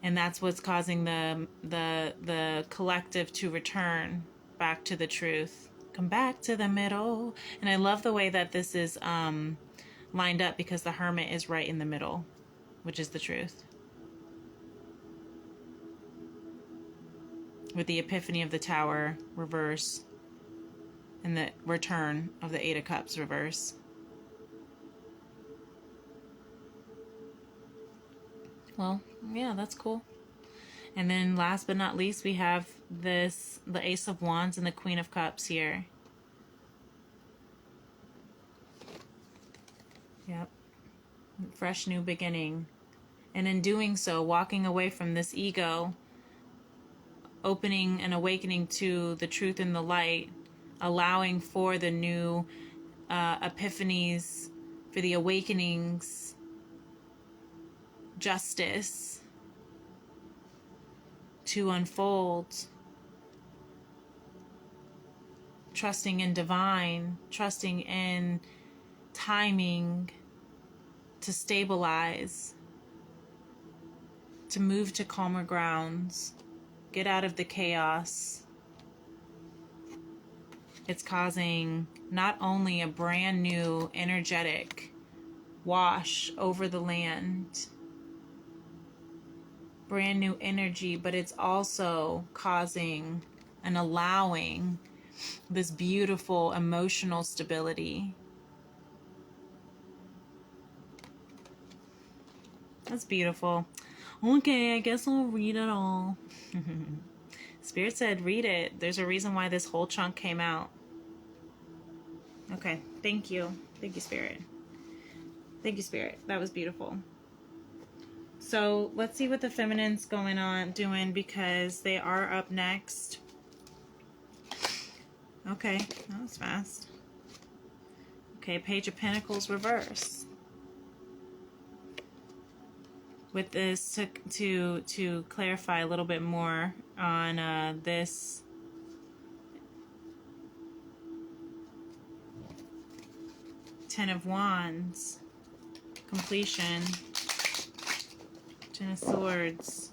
And that's what's causing the collective to return back to the truth. Come back to the middle. And I love the way that this is lined up, because the Hermit is right in the middle, which is the truth. with the Epiphany of the Tower reverse and the return of the Eight of Cups reverse. Well, yeah, that's cool. And then last but not least, we have this, the Ace of Wands and the Queen of Cups here. Yep. Fresh new beginning. And in doing so, walking away from this ego, opening and awakening to the truth and the light, allowing for the new epiphanies, for the awakenings, justice to unfold, trusting in divine, trusting in timing to stabilize, to move to calmer grounds, get out of the chaos. It's causing not only a brand new energetic wash over the land, brand new energy, but it's also causing and allowing this beautiful emotional stability. That's beautiful. Okay, I guess I'll read it all. Spirit said read it. There's a reason why this whole chunk came out. Okay, thank you. Thank you, Spirit. Thank you, Spirit. That was beautiful. So let's see what the feminine's doing, because they are up next. Okay, that was fast. Okay, Page of Pentacles reverse. With this, to clarify a little bit more on this Ten of Wands, completion, Ten of Swords,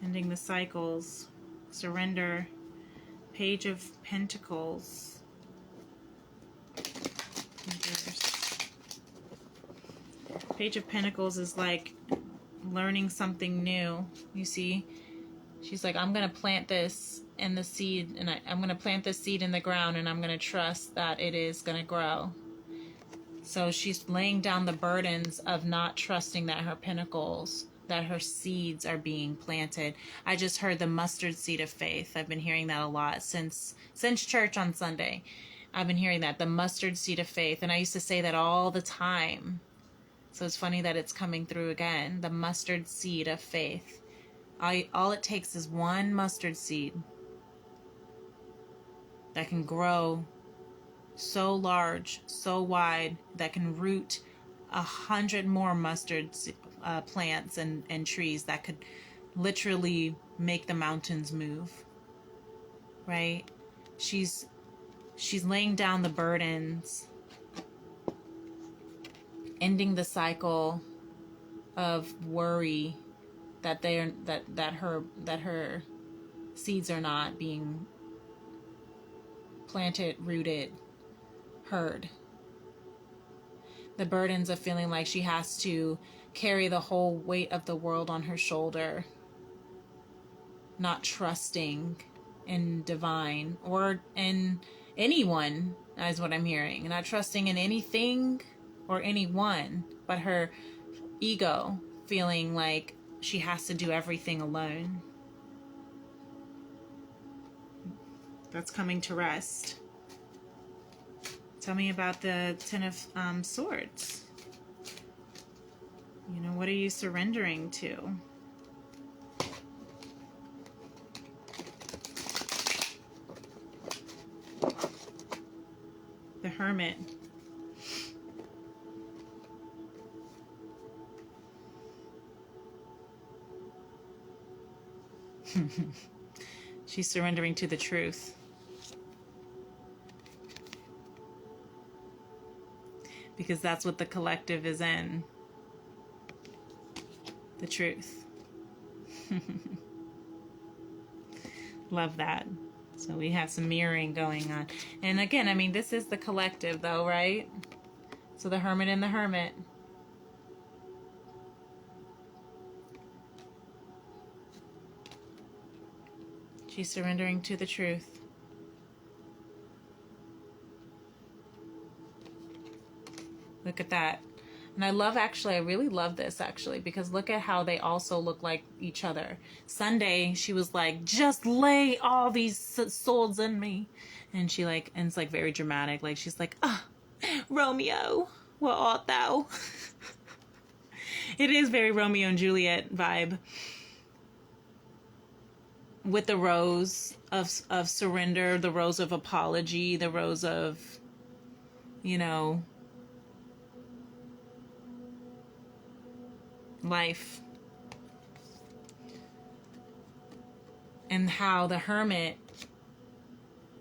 ending the cycles, surrender, Page of Pentacles, reverse. Page of Pentacles is like learning something new. You see, she's like, I'm going to plant this in the seed, and I'm going to plant this seed in the ground, and I'm going to trust that it is going to grow. So she's laying down the burdens of not trusting that her pentacles, that her seeds are being planted. I just heard the mustard seed of faith. I've been hearing that a lot since church on Sunday. I've been hearing that, the mustard seed of faith. And I used to say that all the time. So it's funny that it's coming through again. The mustard seed of faith. All it takes is one mustard seed that can grow so large, so wide, that can root 100 more mustard plants and trees that could literally make the mountains move. Right? She's laying down the burdens, ending the cycle of worry that her seeds are not being planted, rooted, heard. The burdens of feeling like she has to carry the whole weight of the world on her shoulder, not trusting in divine or in anyone, is what I'm hearing. Not trusting in anything or anyone, but her ego feeling like she has to do everything alone. That's coming to rest. Tell me about the Ten of Swords. You know, what are you surrendering to? The Hermit. She's surrendering to the truth. Because that's what the collective is in. The truth. Love that. So we have some mirroring going on. And again, I mean, this is the collective though, right? So the Hermit and the Hermit. She's surrendering to the truth. Look at that. And I really love this actually, because look at how they also look like each other. Sunday, she was like, just lay all these swords in me. And and it's like very dramatic. Like she's like, Romeo, what art thou? It is very Romeo and Juliet vibe. With the rose of surrender, the rose of apology, the rose of, life. And how the hermit,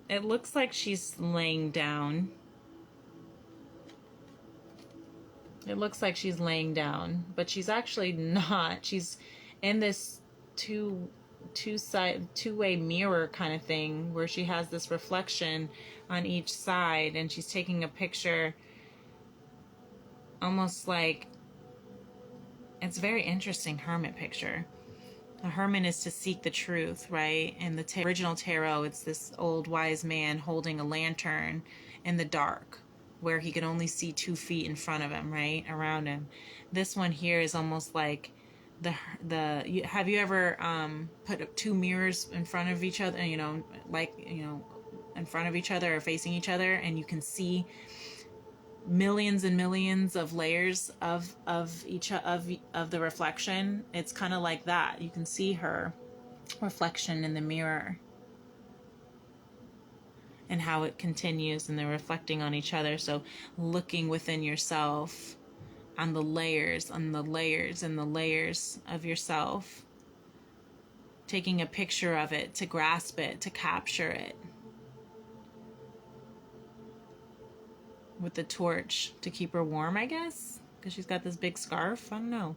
it looks like she's laying down. It looks like she's laying down, but she's actually not. She's in this two-way mirror kind of thing where she has this reflection on each side, and she's taking a picture, almost like, it's a very interesting hermit picture. A hermit is to seek the truth, right? In the original tarot, it's this old wise man holding a lantern in the dark where he can only see 2 feet in front of him, right? Around him. This one here is almost like have you ever put 2 mirrors in front of each other, in front of each other or facing each other, and you can see millions and millions of layers of the reflection? It's kind of like that. You can see her reflection in the mirror and how it continues, and they're reflecting on each other. So looking within yourself on the layers and the layers of yourself, taking a picture of it, to grasp it, to capture it with the torch to keep her warm, I guess, because she's got this big scarf. I don't know.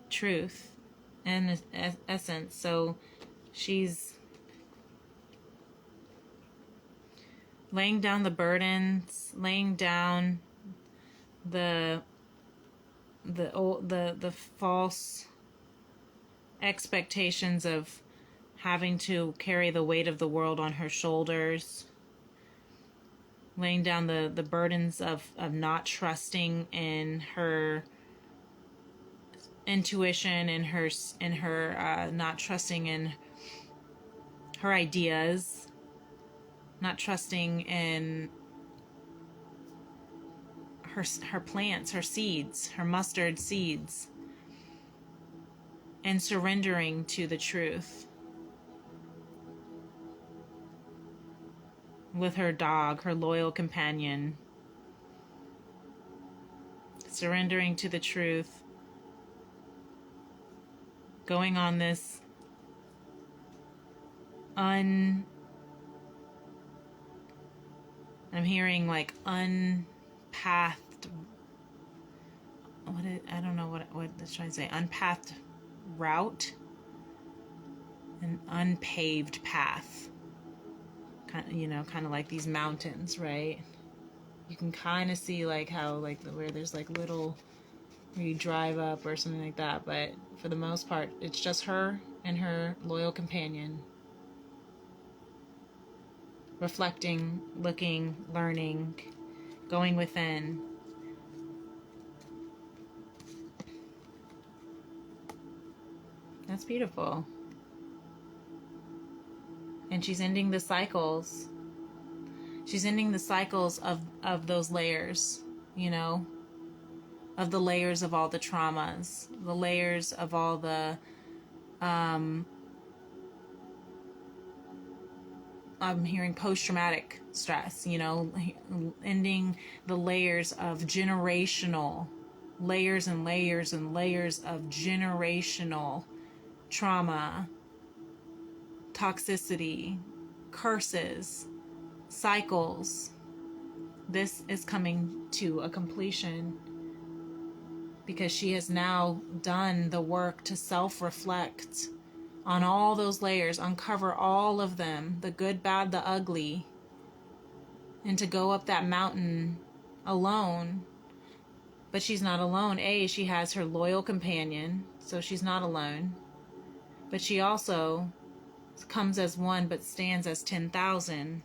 Truth and essence. So she's laying down the burdens, laying down the false expectations of having to carry the weight of the world on her shoulders, laying down the burdens of not trusting in her intuition, and her not trusting in her ideas, not trusting in her plants, her seeds, her mustard seeds, and surrendering to the truth with her dog, her loyal companion, surrendering to the truth, going on this I'm hearing like unpathed, I don't know what it's trying to say, unpathed route, an unpaved path, kind of like these mountains, right? You can kind of see like how where there's like little, where you drive up or something like that, but for the most part it's just her and her loyal companion, reflecting, looking, learning, going within. That's beautiful. And she's ending the cycles. She's ending the cycles of those layers, of the layers of all the traumas, the layers of all the I'm hearing post-traumatic stress, ending the layers of generational, layers and layers and layers of generational trauma, toxicity, curses, cycles. This is coming to a completion because she has now done the work to self-reflect on all those layers, uncover all of them, the good, bad, the ugly, and to go up that mountain alone But she's not alone. She has her loyal companion, so she's not alone. But she also comes as one but stands as 10,000,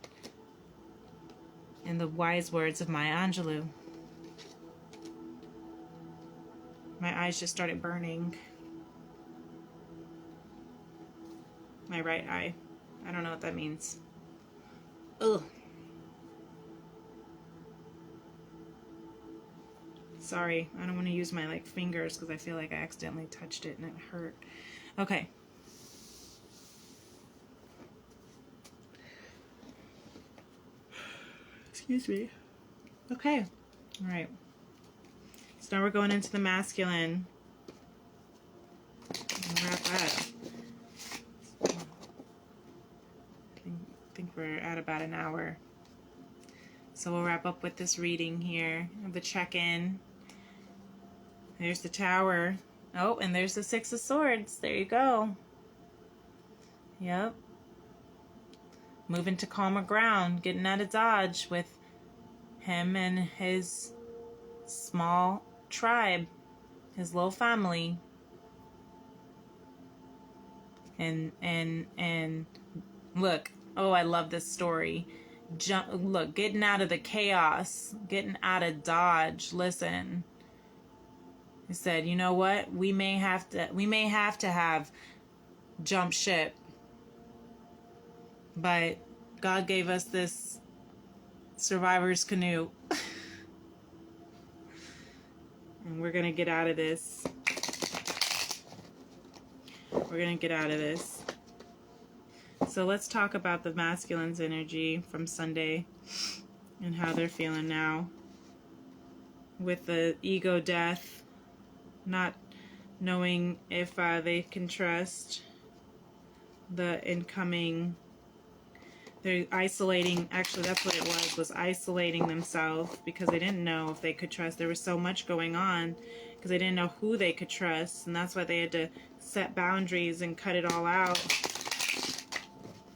in the wise words of Maya Angelou. My eyes just started burning. My right eye. I don't know what that means. Ugh. Sorry, I don't want to use my fingers because I feel like I accidentally touched it and it hurt. Okay. Excuse me. Okay. All right. So now we're going into the masculine. We'll wrap that. I think we're at about an hour. So we'll wrap up with this reading here of the check-in. There's the Tower. Oh, and there's the Six of Swords. There you go. Yep. Moving to calmer ground, getting out of Dodge with him and his small tribe, his little family. And look, oh, I love this story. Look, getting out of the chaos, getting out of Dodge. Listen. He said, you know what? We may have to have jump ship. But God gave us this survivor's canoe. And we're going to get out of this. We're going to get out of this. So let's talk about the masculine's energy from Sunday and how they're feeling now. With the ego death, not knowing if they can trust the incoming. They're isolating. Actually, that's what it was isolating themselves because they didn't know if they could trust. There was so much going on because they didn't know who they could trust, and that's why they had to set boundaries and cut it all out.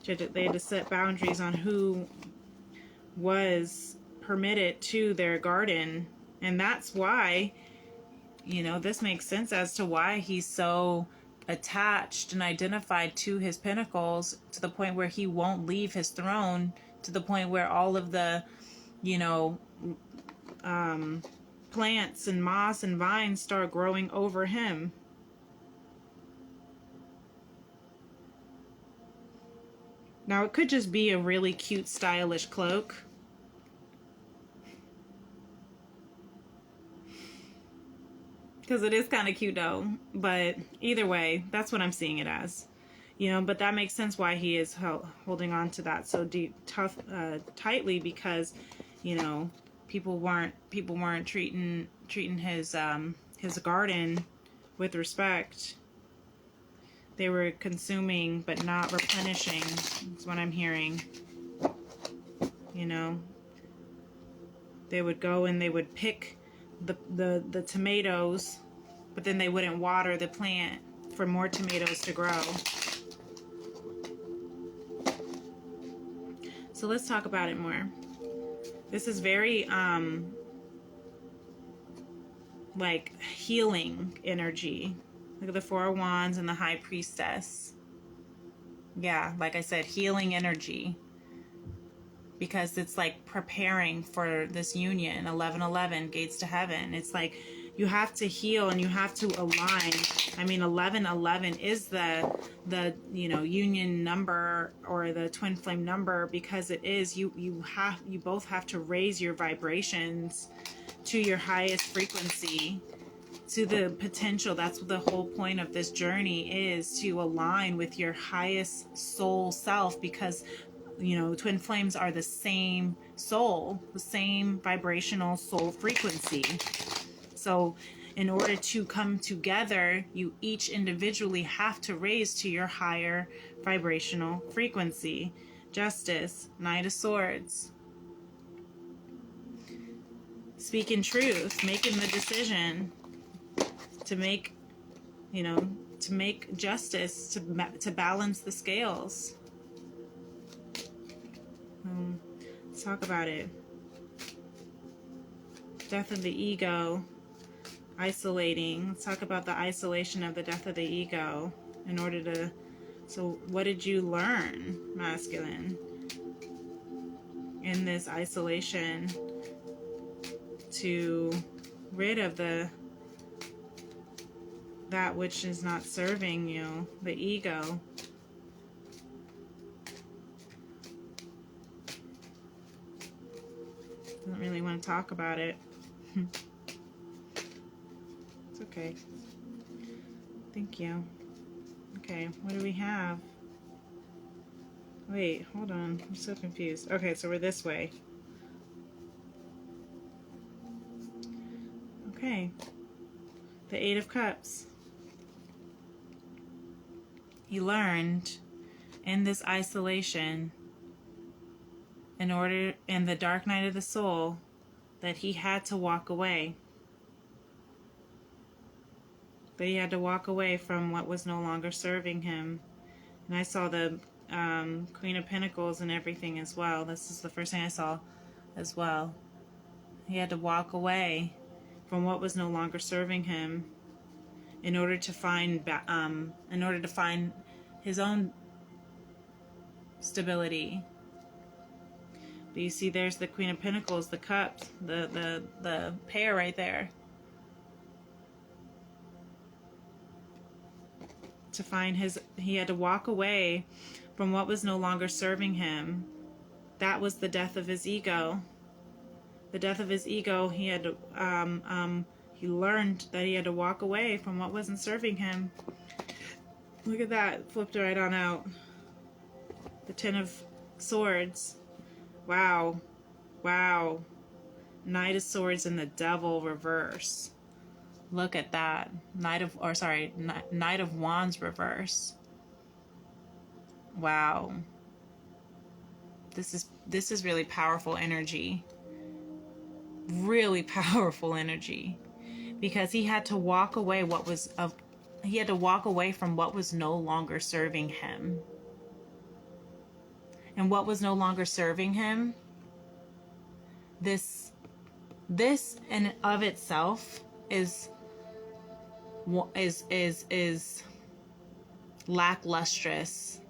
They had to set boundaries on who was permitted to their garden, and that's why, this makes sense as to why he's so attached and identified to his pinnacles, to the point where he won't leave his throne, to the point where all of the plants and moss and vines start growing over him. Now it could just be a really cute stylish cloak, because it is kind of cute though, but either way, that's what I'm seeing it as, but that makes sense why he is holding on to that so tightly, because people weren't treating his garden with respect. They were consuming but not replenishing, is what I'm hearing. They would go and they would pick the tomatoes, but then they wouldn't water the plant for more tomatoes to grow. So let's talk about it more. This is very healing energy. Look at the Four of Wands and the High Priestess. Yeah, like I said, healing energy. Because it's like preparing for this union, 1111, gates to heaven. It's like you have to heal and you have to align. I mean, 1111 is the union number, or the twin flame number, because it is you both have to raise your vibrations to your highest frequency, to the potential. That's what the whole point of this journey is, to align with your highest soul self, because twin flames are the same soul, the same vibrational soul frequency. So in order to come together, you each individually have to raise to your higher vibrational frequency. Justice, Knight of Swords. Speaking truth, making the decision to make, to make justice, to balance the scales. Let's talk about it. Death of the ego. isolating. Let's talk about the isolation of the death of the ego in order to... So what did you learn, masculine, in this isolation to rid of that which is not serving you, the ego? Doesn't really want to talk about it. It's okay. Thank you. Okay, what do we have? Wait, hold on. I'm so confused. Okay, so we're this way. Okay. The Eight of Cups. He learned in this isolation, in the dark night of the soul, that he had to walk away. That he had to walk away from what was no longer serving him. And I saw the Queen of Pentacles and everything as well. This is the first thing I saw as well. He had to walk away from what was no longer serving him in order to find his own stability. But you see, there's the Queen of Pentacles, the cups, the pair right there. To find he had to walk away from what was no longer serving him. That was the death of his ego. The death of his ego. He had to, he learned that he had to walk away from what wasn't serving him. Look at that, flipped right on out. The Ten of Swords. Wow. Wow. Knight of Swords and the Devil reverse. Look at that. Knight of Wands reverse. Wow. This is really powerful energy. Really powerful energy. Because he had to walk away he had to walk away from what was no longer serving him. And what was no longer serving him? This in of itself is lacklustrous,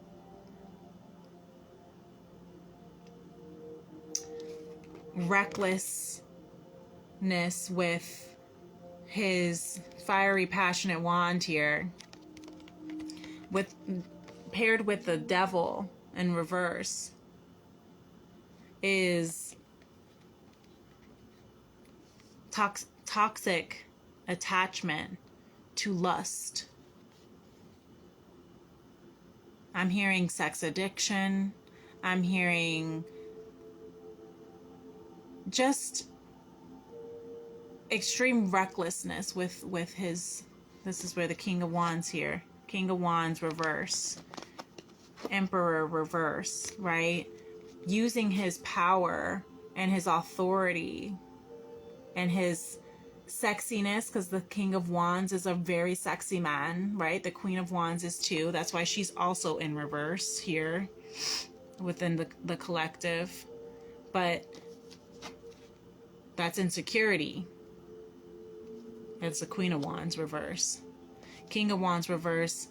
recklessness with his fiery, passionate wand here, paired with the Devil in reverse, is toxic attachment to lust. I'm hearing sex addiction. I'm hearing just extreme recklessness with his... This is where the King of Wands here. King of Wands reverse. Emperor reverse, right? Using his power and his authority and his sexiness, because the King of Wands is a very sexy man, right? The Queen of Wands is too. That's why she's also in reverse here within the collective. But that's insecurity. It's the Queen of Wands reverse. King of Wands reverse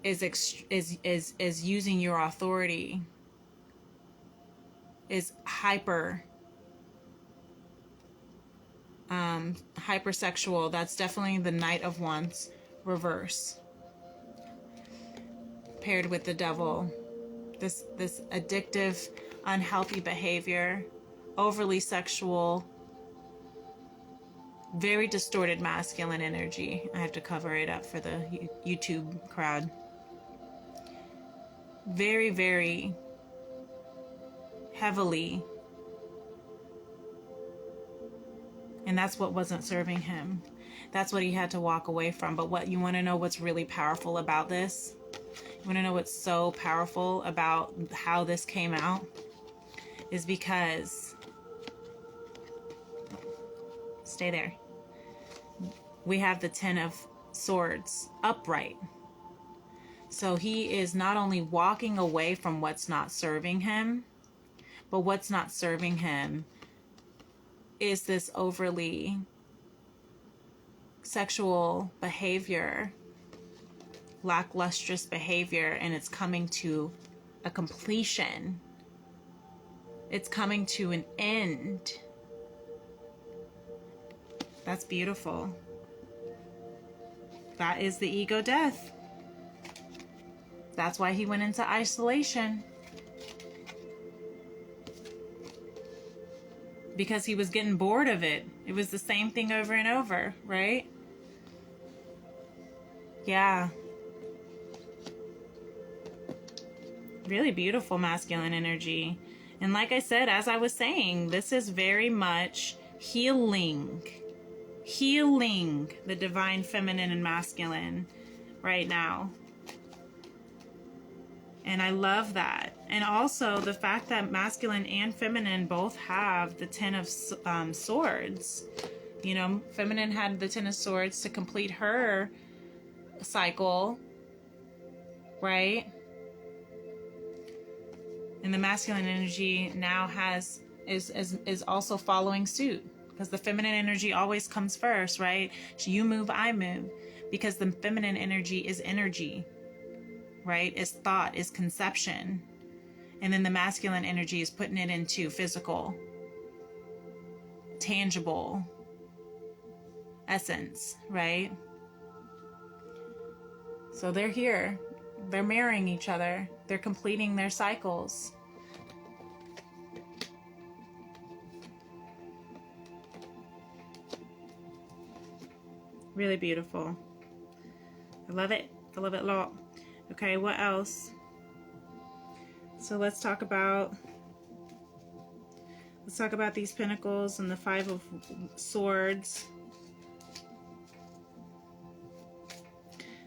is using your authority, is hypersexual. That's definitely the Knight of Wands reverse, paired with the Devil. This addictive, unhealthy behavior, overly sexual, very distorted masculine energy. I have to cover it up for the YouTube crowd. Very, very heavily. And that's what wasn't serving him. That's what he had to walk away from. But what you want to know what's really powerful about this? You want to know what's so powerful about how this came out? Is because... Stay there. We have the Ten of Swords upright. So he is not only walking away from what's not serving him, but what's not serving him is this overly sexual behavior, lacklustrous behavior, and it's coming to a completion. It's coming to an end. That's beautiful. That is the ego death. That's why he went into isolation. Because he was getting bored of it. It was the same thing over and over, right? Yeah. Really beautiful masculine energy. And like I said, as I was saying, this is very much healing. Healing the divine feminine and masculine right now. And I love that. And also the fact that masculine and feminine both have the Ten of Swords. You know, feminine had the Ten of Swords to complete her cycle, right? And the masculine energy now is also following suit, because the feminine energy always comes first, right? You move, I move, because the feminine energy is energy, right? Is thought, is conception. And then the masculine energy is putting it into physical, tangible essence, right? So they're here. They're marrying each other. They're completing their cycles. Really beautiful. I love it. I love it a lot. Okay, what else? So let's talk about these pentacles and the Five of Swords.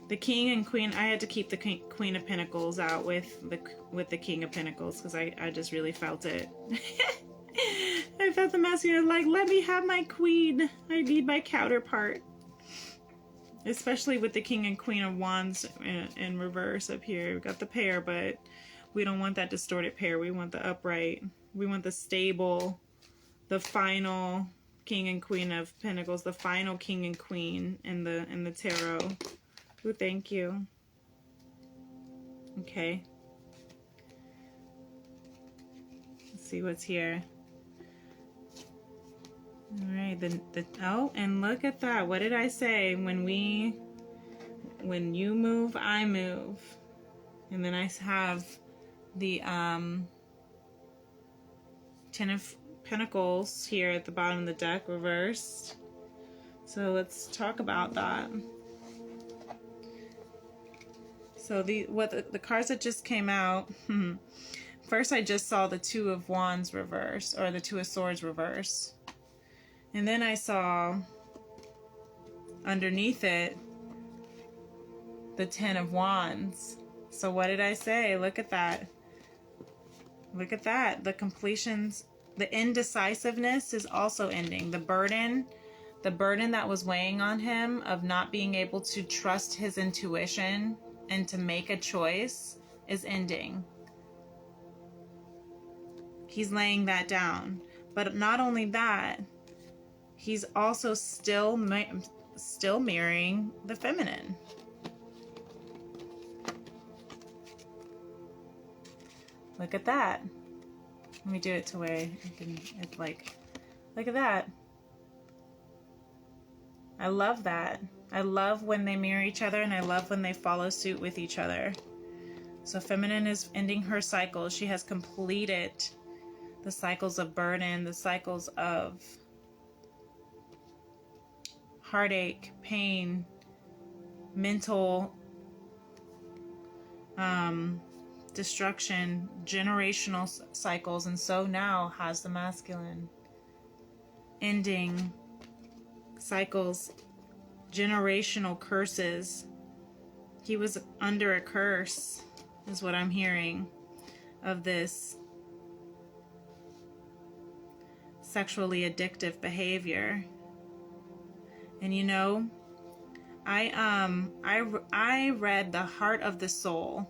The King and Queen. I had to keep the Queen of Pentacles out with the King of Pentacles because I just really felt it. I felt the masculine, like, let me have my queen. I need my counterpart. Especially with the King and Queen of Wands in reverse up here. We got the pair, but we don't want that distorted pair. We want the upright. We want the stable, the final King and Queen of Pentacles, the final King and Queen in the tarot. Ooh, thank you. Okay. Let's see what's here. All right, oh, and look at that. What did I say? When you move, I move. And then I have the Ten of Pentacles here at the bottom of the deck reversed. So let's talk about that. So the cards that just came out, first I just saw the Two of Wands reverse, or the Two of Swords reverse. And then I saw underneath it the Ten of Wands. So what did I say? Look at that. Look at that. The completions, the indecisiveness is also ending. The burden that was weighing on him of not being able to trust his intuition and to make a choice is ending. He's laying that down. But not only that, he's also still mirroring the feminine. Look at that. Let me do it to where it's like, look at that. I love that. I love when they mirror each other, and I love when they follow suit with each other. So feminine is ending her cycle. She has completed the cycles of burden, the cycles of heartache, pain, mental destruction, generational cycles, and so now has the masculine ending cycles, generational curses. He was under a curse, is what I'm hearing, of this sexually addictive behavior. And you know, I read The Heart of the Soul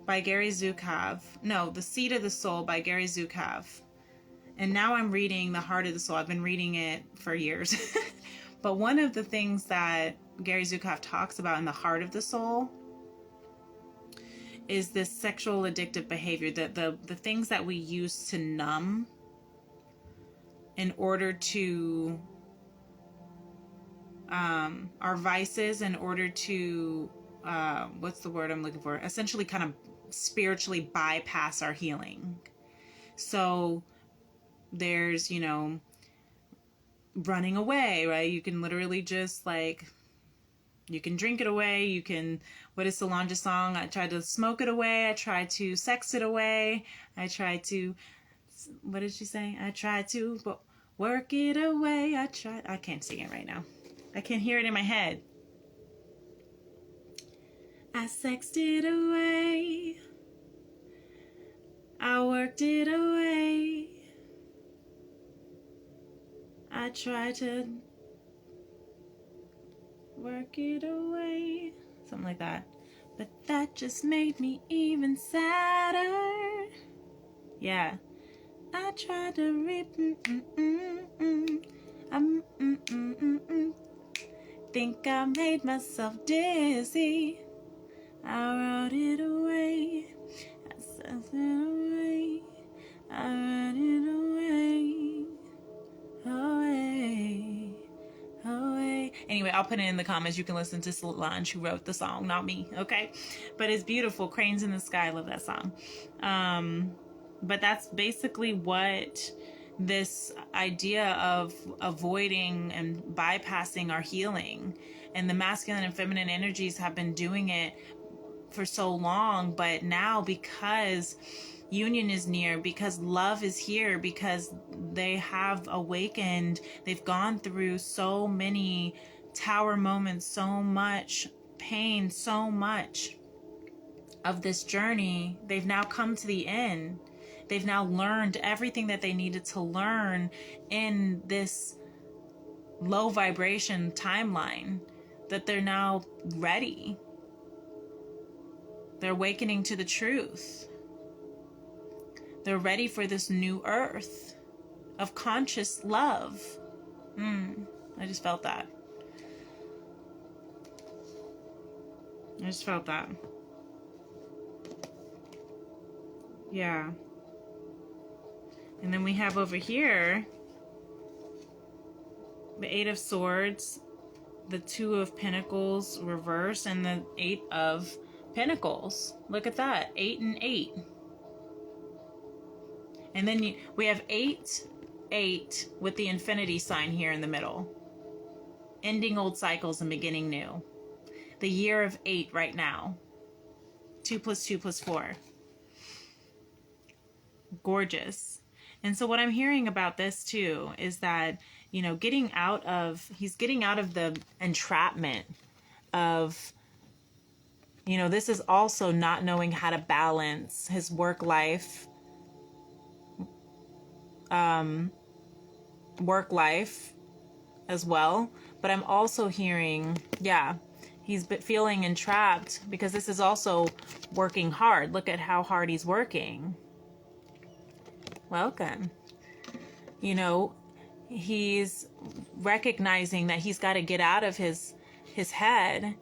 by Gary Zukav. No, The Seed of the Soul by Gary Zukav. And now I'm reading The Heart of the Soul. I've been reading it for years. But one of the things that Gary Zukav talks about in The Heart of the Soul is this sexual addictive behavior, that the things that we use to numb in order to our vices, in order to what's the word I'm looking for, essentially kind of spiritually bypass our healing. So there's, you know, running away, right? You can literally just like, you can drink it away. You can, what is Solange's song? I tried to smoke it away. I tried to sex it away. I tried to, what did she say? I tried to work it away. I can't sing it right now. I can't hear it in my head. I sexed it away. I worked it away. I tried to work it away. Something like that. But that just made me even sadder. Yeah. I tried to think I made myself dizzy. I wrote it away. I sent it away. I wrote it away. Away. Away. Anyway, I'll put it in the comments. You can listen to Solange, who wrote the song, not me, okay? But it's beautiful. Cranes in the Sky. I love that song. But that's basically what this idea of avoiding and bypassing our healing, and the masculine and feminine energies have been doing it for so long. But now, because union is near, because love is here, because they have awakened, they've gone through so many tower moments, so much pain, so much of this journey, they've now come to the end. They've now learned everything that they needed to learn in this low vibration timeline, that they're now ready. They're awakening to the truth. They're ready for this new earth of conscious love. I just felt that. I just felt that. Yeah. And then we have over here the Eight of Swords, the Two of Pentacles reverse, and the Eight of Pentacles. Look at that. 8 and 8. And then we have 8, 8 with the infinity sign here in the middle. Ending old cycles and beginning new. The year of 8 right now. 2 plus 2 plus 4. Gorgeous. And so what I'm hearing about this too is that, you know, he's getting out of the entrapment of, you know, this is also not knowing how to balance his work life, as well. But I'm also hearing, yeah, he's feeling entrapped because this is also working hard. Look at how hard he's working. Welcome. You know, he's recognizing that he's got to get out of his head.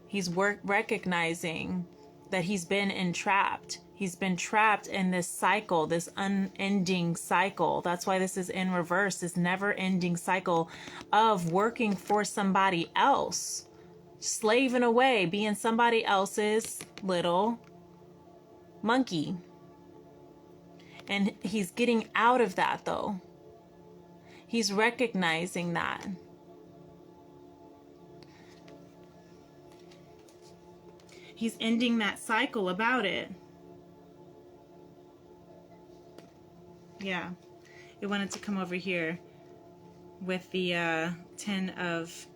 He's recognizing that he's been entrapped. He's been trapped in this cycle, this unending cycle. That's why this is in reverse, this never-ending cycle of working for somebody else, slaving away, being somebody else's little monkey. And he's getting out of that, though. He's recognizing that. He's ending that cycle about it. Yeah. It wanted to come over here with the 10 of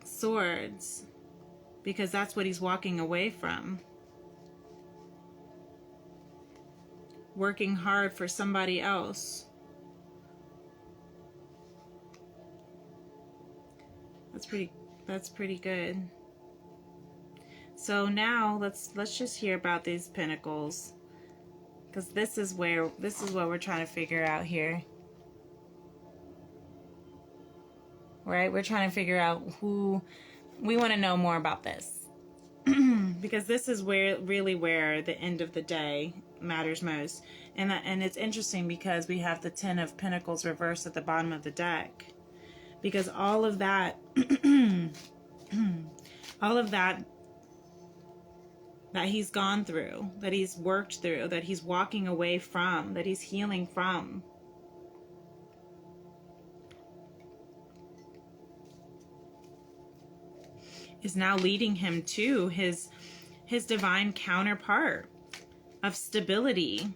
Swords, because that's what he's walking away from. Working hard for somebody else. That's pretty good. So now let's just hear about these pentacles, because this is what we're trying to figure out here. right? We're trying to figure out who, we want to know more about this. Because this is where the end of the day matters most. And it's interesting because we have the 10 of Pentacles reversed at the bottom of the deck. Because all of that, all of that he's gone through, that he's worked through, that he's walking away from, that he's healing from, is now leading him to his divine counterpart of stability.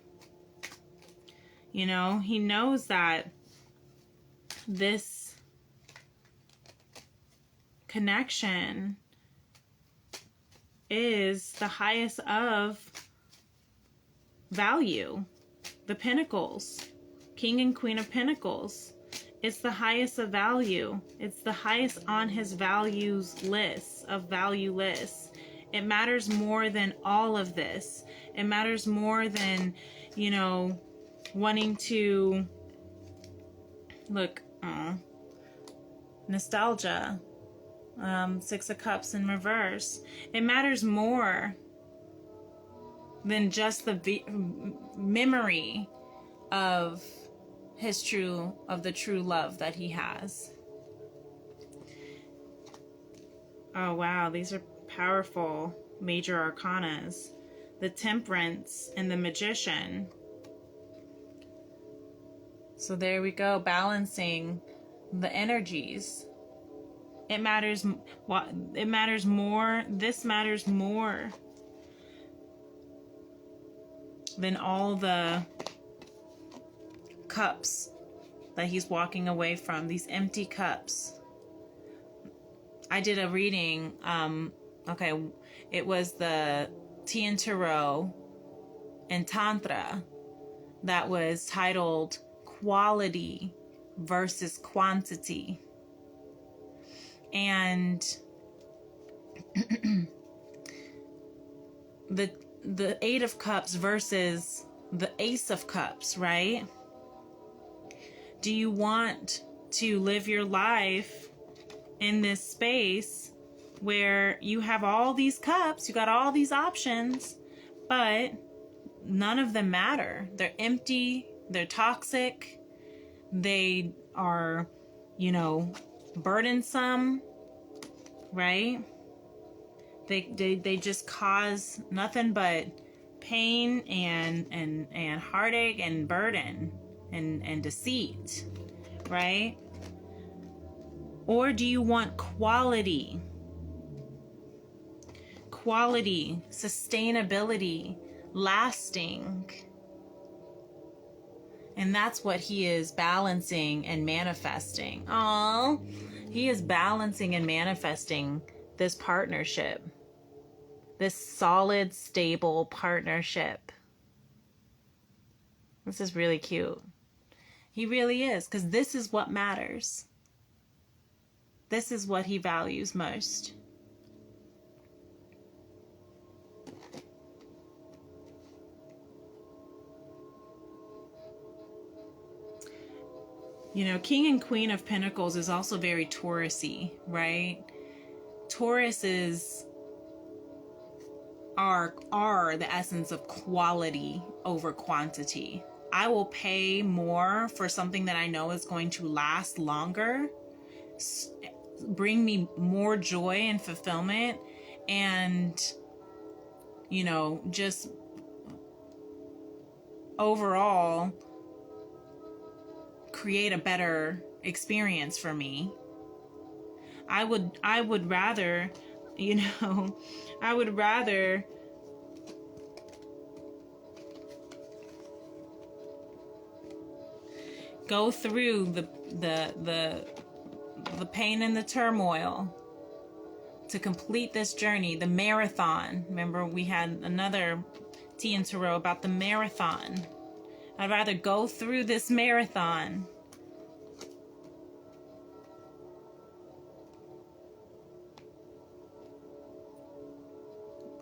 You know, he knows that this connection is the highest of value. The Pentacles, King and Queen of Pentacles. It's the highest of value. It's the highest on his values list, of value list. It matters more than all of this. It matters more than, you know, wanting to look, nostalgia. 6 of Cups in reverse. It matters more than just the memory of the true love that he has. Oh wow, these are powerful major arcanas. The Temperance and the Magician. So there we go, balancing the energies. It matters more. This matters more than all the cups that he's walking away from, these empty cups. I did a reading, okay, it was the Tien Tarot and Tantra that was titled Quality versus Quantity. And the 8 of Cups versus the Ace of Cups, right? Do you want to live your life in this space where you have all these cups, you got all these options, but none of them matter? They're empty, they're toxic, they are, you know, burdensome, right? They just cause nothing but pain and heartache and burden and deceit, right? Or do you want quality, sustainability, lasting? And that's what he is balancing and manifesting. Oh, he is balancing and manifesting this partnership, this solid, stable partnership. This is really cute. He really is, because this is what matters. This is what he values most. You know, King and Queen of Pentacles is also very Taurus-y, right? Tauruses are the essence of quality over quantity. I will pay more for something that I know is going to last longer, bring me more joy and fulfillment, and, you know, just overall create a better experience for me. I would rather, you know, I would rather go through the pain and the turmoil to complete this journey, the marathon. Remember, we had another Tien Tarot about the marathon. I'd rather go through this marathon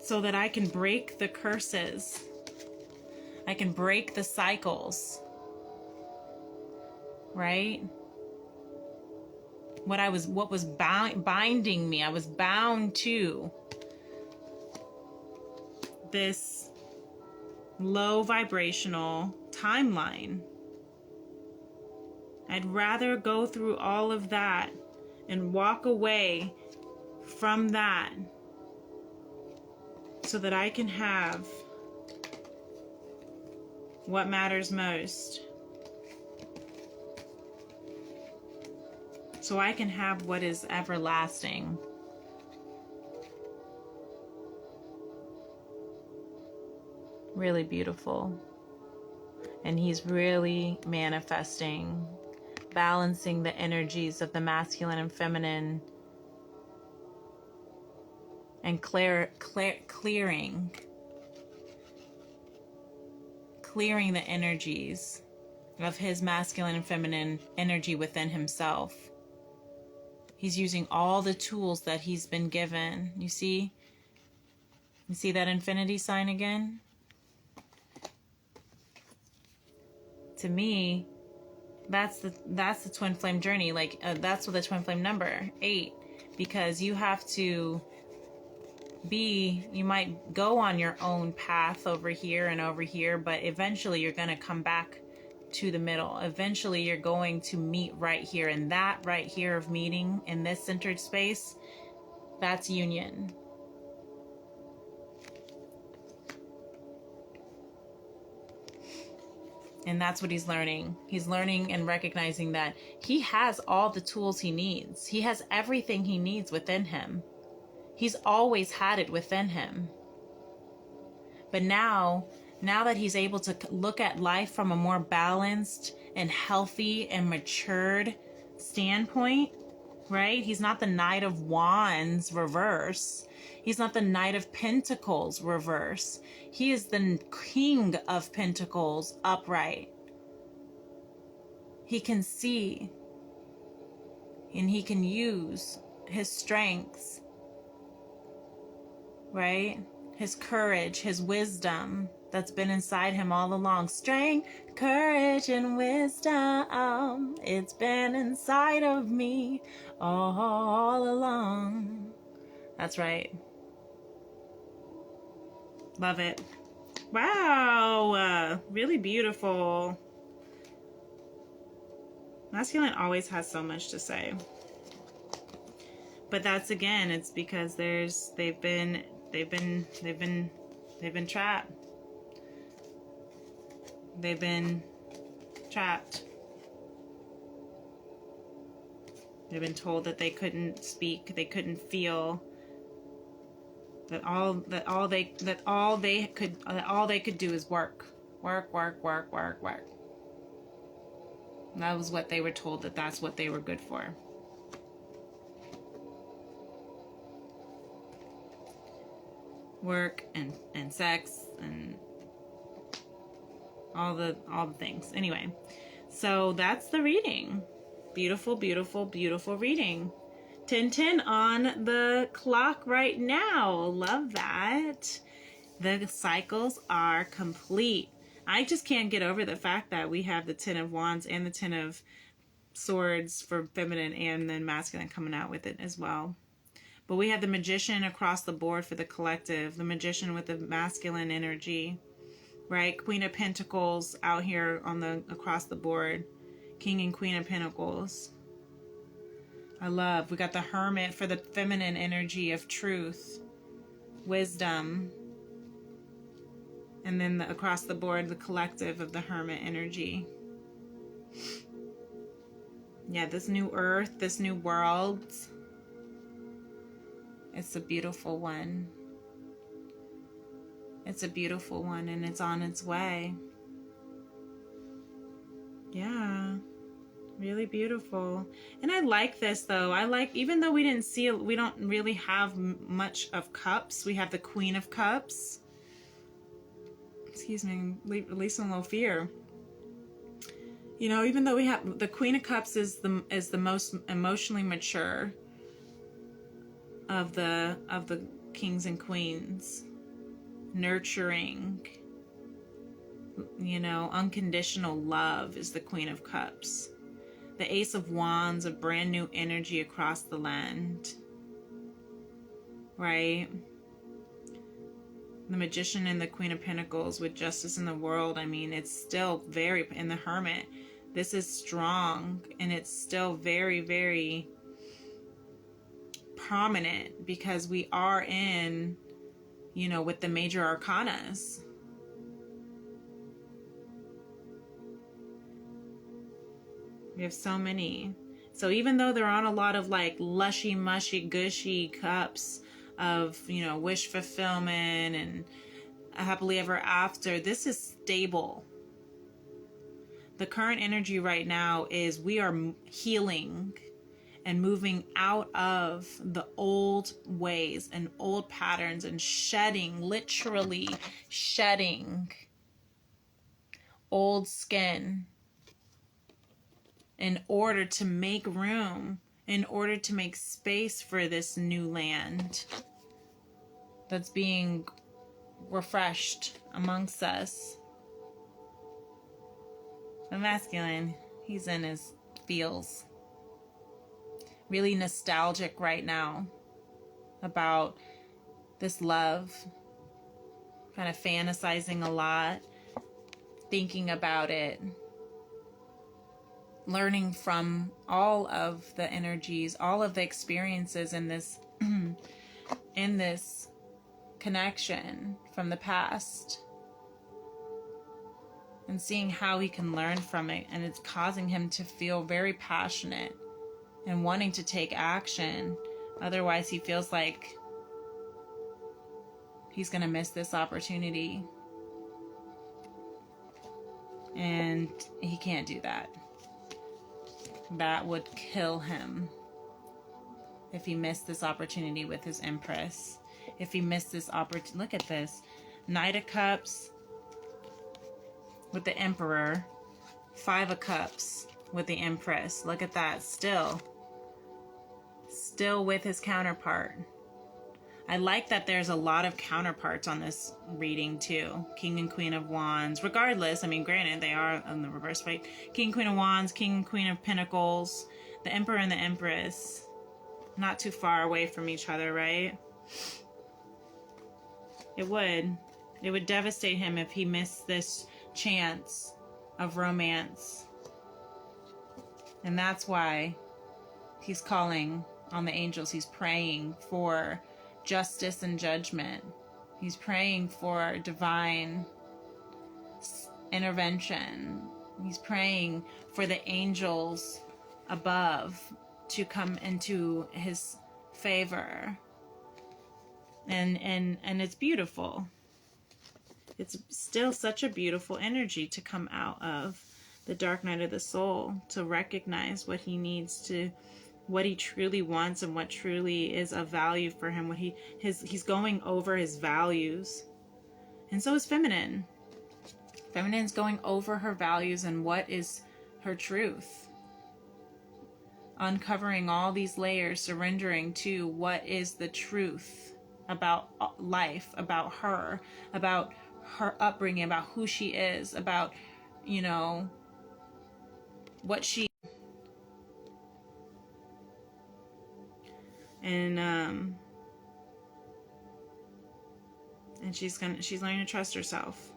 so that I can break the curses. I can break the cycles. Right? what was binding me. I was bound to this low vibrational timeline. I'd rather go through all of that and walk away from that so that I can have what matters most. So I can have what is everlasting. Really beautiful. And he's really manifesting, balancing the energies of the masculine and feminine, and clearing the energies of his masculine and feminine energy within himself. He's using all the tools that he's been given. You see that infinity sign again? To me, that's the twin flame journey. Like that's what the twin flame number 8, because you have to you might go on your own path over here and over here, but eventually you're going to come back to the middle. Eventually you're going to meet right here, and that right here of meeting in this centered space, that's union. And that's what he's learning. He's learning and recognizing that he has all the tools he needs. He has everything he needs within him. He's always had it within him. But now that he's able to look at life from a more balanced and healthy and matured standpoint, right? He's not the Knight of Wands reverse. He's not the Knight of Pentacles reverse. He is the King of Pentacles upright. He can see and he can use his strengths, right? His courage, his wisdom that's been inside him all along. Strength, courage, and wisdom. It's been inside of me all along. That's right. Love it. Wow. Really beautiful. Masculine always has so much to say. But that's, again, it's because they've been trapped. They've been trapped. They've been told that they couldn't speak, they couldn't feel, that all they could do is work. That was what they were told, that's what they were good for. Work and sex and all the things. Anyway, so that's the reading. Beautiful, beautiful, beautiful reading. 10:10 on the clock right now. Love that. The cycles are complete. I just can't get over the fact that we have the 10 of Wands and the 10 of Swords for feminine and then masculine coming out with it as well. But we have the Magician across the board for the collective. The Magician with the masculine energy, right? Queen of Pentacles out here on the across the board. King and Queen of Pentacles. We got the Hermit for the feminine energy of truth, wisdom. And then across the board, the collective of the Hermit energy. Yeah, this new earth, this new world. It's a beautiful one. It's a beautiful one, and it's on its way. Yeah, really beautiful. And I like this, though. Even though we didn't see it, we don't really have much of cups. We have the Queen of Cups. Excuse me, releasing a little fear. You know, even though we have the Queen of Cups is the most emotionally mature of the kings and queens, nurturing, you know, unconditional love is the Queen of Cups. The Ace of Wands, a brand new energy across the land, right? The Magician and the Queen of Pentacles with justice in the world. I mean, it's still very, in the Hermit, this is strong, and it's still very, very prominent because we are in, you know, with the major arcanas. We have so many. So even though they're on a lot of like lushy, mushy, gushy cups of, you know, wish fulfillment and a happily ever after, this is stable. The current energy right now is we are healing and moving out of the old ways and old patterns and shedding, literally shedding old skin in order to make room, in order to make space for this new land that's being refreshed amongst us. The masculine, he's in his feels. Really nostalgic right now about this love. Kind of fantasizing a lot, thinking about it, learning from all of the energies, all of the experiences in this in this connection from the past, and seeing how he can learn from it. And it's causing him to feel very passionate and wanting to take action. Otherwise, he feels like he's going to miss this opportunity. And he can't do that. That would kill him if he missed this opportunity with his Empress. If he missed this opportunity. Look at this. Knight of Cups with the Emperor. 5 of Cups with the Empress. Look at that. Still with his counterpart. I like that there's a lot of counterparts on this reading too. King and Queen of Wands. Regardless, I mean, granted, they are on the reverse, right? King, Queen of Wands, King and Queen of Pentacles, the Emperor and the Empress. Not too far away from each other, right? It would devastate him if he missed this chance of romance. And that's why he's calling on the angels. He's praying for justice and judgment. He's praying for divine intervention. He's praying for the angels above to come into his favor. And it's beautiful. It's still such a beautiful energy to come out of the dark night of the soul, to recognize what he needs to, what he truly wants and what truly is of value for him. What he's going over his values. And so is feminine. Feminine's going over her values and what is her truth. Uncovering all these layers, surrendering to what is the truth about life, about her upbringing, about who she is, about, you know, what she, and she's learning to trust herself.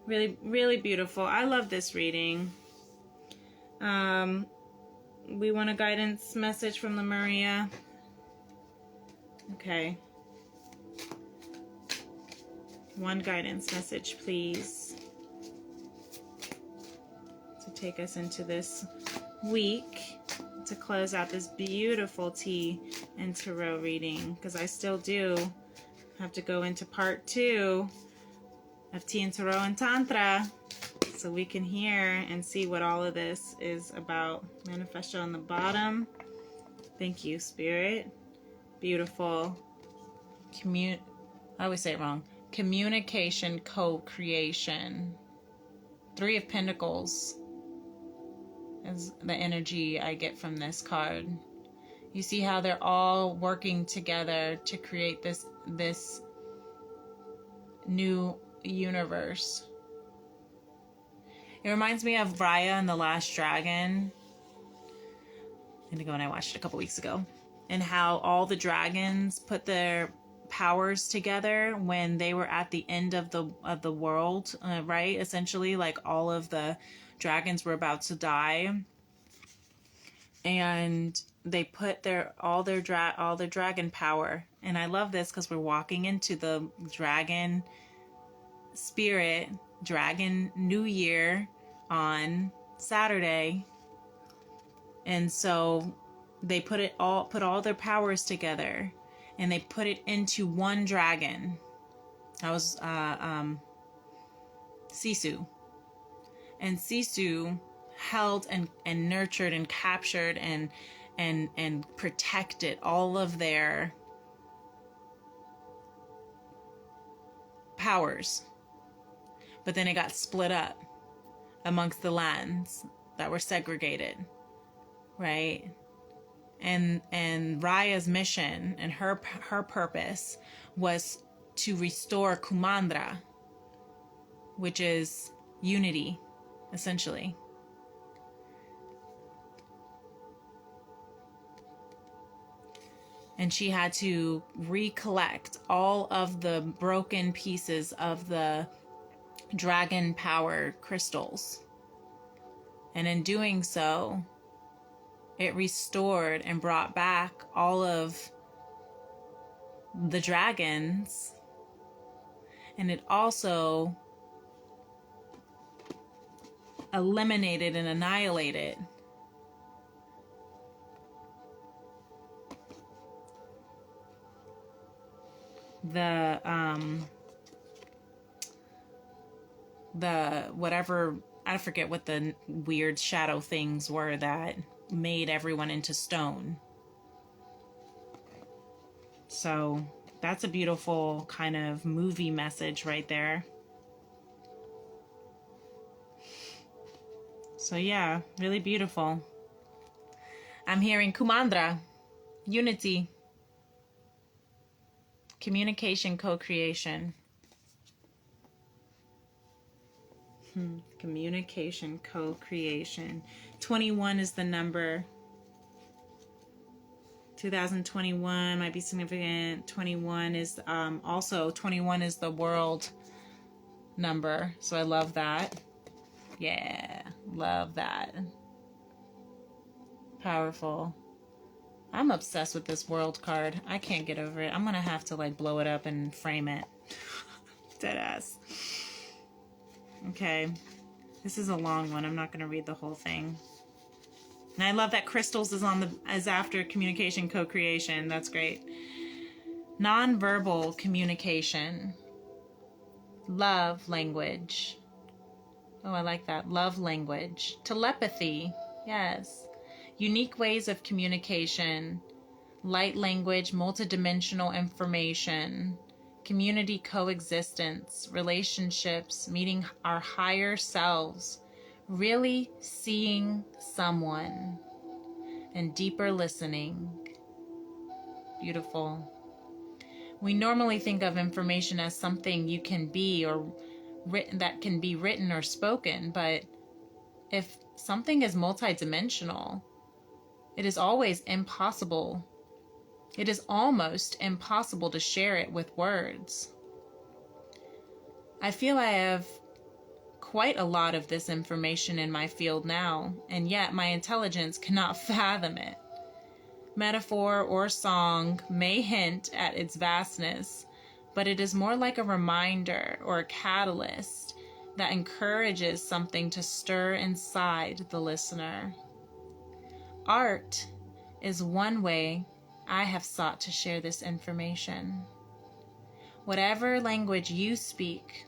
Really, really beautiful. I love this reading. We want a guidance message from Lemuria. Okay. One guidance message, please, to take us into this week, to close out this beautiful tea and tarot reading, because I still do have to go into part 2 of tea and tarot and tantra, so we can hear and see what all of this is about. Manifesto on the bottom. Thank you, Spirit. Beautiful. I always say it wrong. Communication, co-creation. 3 of Pentacles is the energy I get from this card. You see how they're all working together to create this new universe. It reminds me of Raya and the Last Dragon, Indigo and I watched it a couple weeks ago. And how all the dragons put their powers together when they were at the end of the world, right? Essentially, like all of the dragons were about to die, and they put all their dragon power. And I love this because we're walking into the dragon spirit, dragon New Year on Saturday. And so they put all their powers together, and they put it into one dragon. That was Sisu. And Sisu held and nurtured and captured and protected all of their powers. But then it got split up amongst the lands that were segregated, right? And Raya's mission and her purpose was to restore Kumandra, which is unity, essentially. And she had to recollect all of the broken pieces of the dragon power crystals. And in doing so, it restored and brought back all of the dragons. And it also eliminated and annihilated the whatever, I forget what the weird shadow things were that made everyone into stone. So that's a beautiful kind of movie message right there. So yeah, really beautiful. I'm hearing Kumandra, unity, communication, co-creation. Communication, co-creation. 21 is the number. 2021 might be significant. 21 is also 21 is the world number. So I love that. Yeah, love that. Powerful. I'm obsessed with this world card. I can't get over it. I'm gonna have to like blow it up and frame it. Deadass. Okay, this is a long one. I'm not gonna read the whole thing. And I love that crystals is after communication, co-creation. That's great. Non-verbal communication. Love language. Oh, I like that. Love language. Telepathy. Yes. Unique ways of communication. Light language, multidimensional information. Community coexistence. Relationships. Meeting our higher selves. Really seeing someone. And deeper listening. Beautiful. We normally think of information as something you can be or written, that can be written or spoken, but if something is multidimensional, it is always impossible. It is almost impossible to share it with words. I feel I have quite a lot of this information in my field now, and yet my intelligence cannot fathom it. Metaphor or song may hint at its vastness, but it is more like a reminder or a catalyst that encourages something to stir inside the listener. Art is one way I have sought to share this information. Whatever language you speak,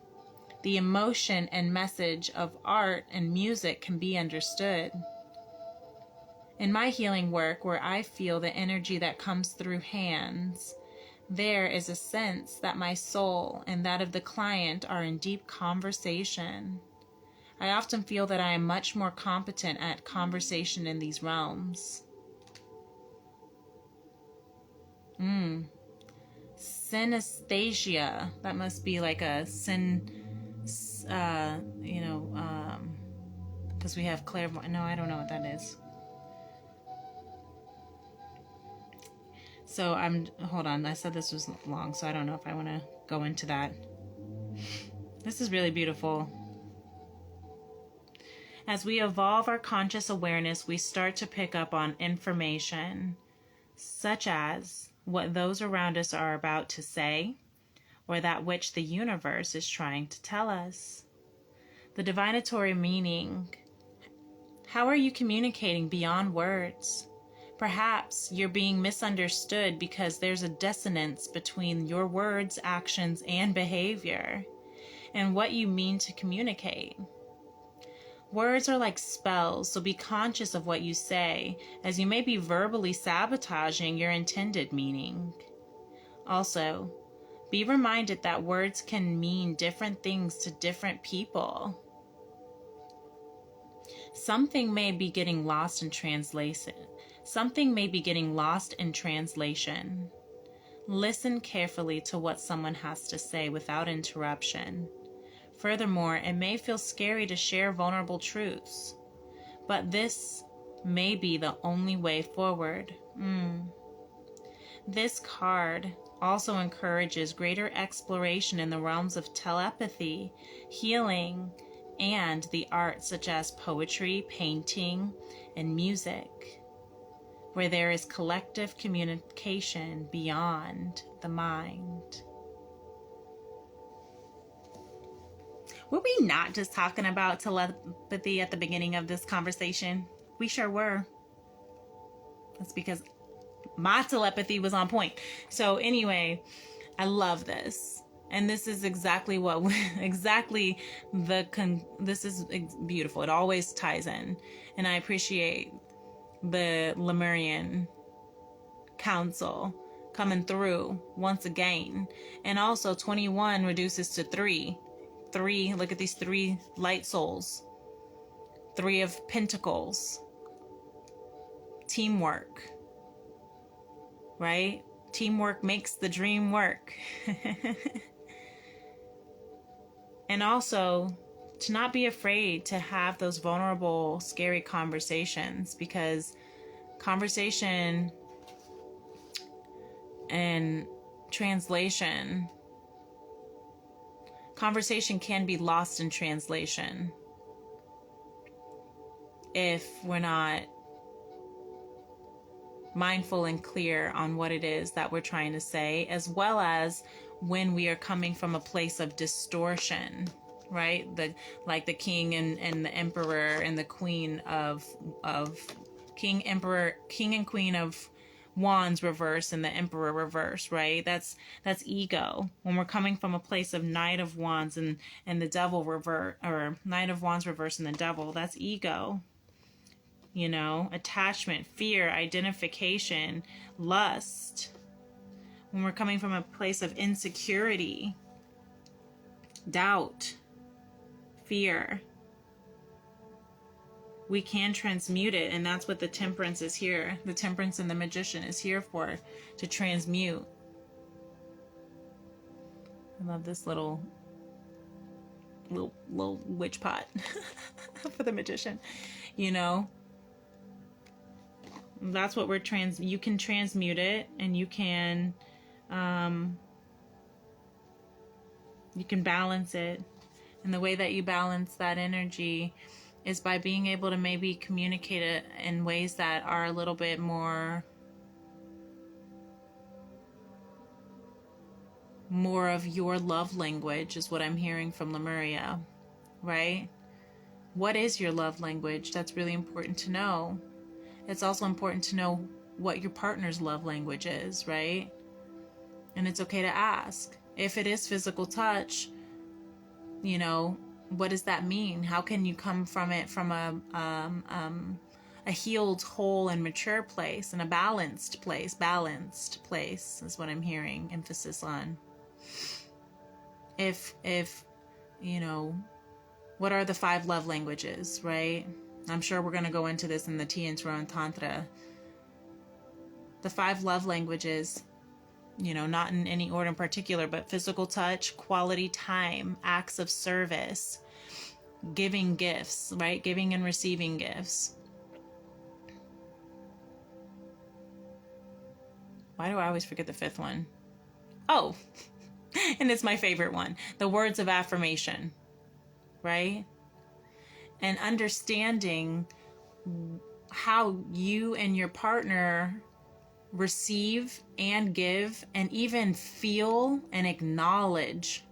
the emotion and message of art and music can be understood. In my healing work, where I feel the energy that comes through hands, there is a sense that my soul and that of the client are in deep conversation. I often feel that I am much more competent at conversation in these realms. Synesthesia. That must be like a because we have clairvoyance. No, I don't know what that is. So hold on, I said this was long, so I don't know if I want to go into that. This is really beautiful. As we evolve our conscious awareness, we start to pick up on information, such as what those around us are about to say, or that which the universe is trying to tell us. The divinatory meaning. How are you communicating beyond words? Perhaps you're being misunderstood because there's a dissonance between your words, actions, and behavior, and what you mean to communicate. Words are like spells, so be conscious of what you say, as you may be verbally sabotaging your intended meaning. Also, be reminded that words can mean different things to different people. Something may be getting lost in translation. Listen carefully to what someone has to say without interruption. Furthermore, it may feel scary to share vulnerable truths, but this may be the only way forward. This card also encourages greater exploration in the realms of telepathy, healing, and the arts such as poetry, painting, and music, where there is collective communication beyond the mind. Were we not just talking about telepathy at the beginning of this conversation? We sure were. That's because my telepathy was on point. So anyway, I love this. And this is exactly this is beautiful. It always ties in. And I appreciate the Lemurian Council coming through once again. And also 21 reduces to 3. Look at these 3 light souls. 3 of Pentacles. Teamwork. Right? Teamwork makes the dream work. And also, to not be afraid to have those vulnerable, scary conversations, because conversation and conversation can be lost in translation if we're not mindful and clear on what it is that we're trying to say, as well as when we are coming from a place of distortion, right? Like the king and the emperor and the queen of king and queen of wands reverse and the emperor reverse, right? That's ego. When we're coming from a place of knight of wands and the devil revert, or knight of wands reverse and the devil, that's ego. You know, attachment, fear, identification, lust. When we're coming from a place of insecurity, doubt, fear, we can transmute it. And that's what the temperance is here. The temperance and the magician is here for, to transmute. I love this little witch pot for the magician, you know. That's what you can transmute it, and you can balance it. And the way that you balance that energy is by being able to maybe communicate it in ways that are a little bit more of your love language, is what I'm hearing from Lemuria, right? What is your love language? That's really important to know. It's also important to know what your partner's love language is, right? And it's okay to ask. If it is physical touch, you know, what does that mean? How can you come from it from a healed, whole, and mature place, and a balanced place? Balanced place is what I'm hearing emphasis on. If you know, what are the 5 love languages, right? I'm sure we're going to go into this in the Tea and Tarot and Tantra. The 5 love languages, you know, not in any order in particular, but physical touch, quality time, acts of service, giving gifts, right? Giving and receiving gifts. Why do I always forget the fifth one? Oh, and it's my favorite one. The words of affirmation, right? And understanding how you and your partner receive and give and even feel and acknowledge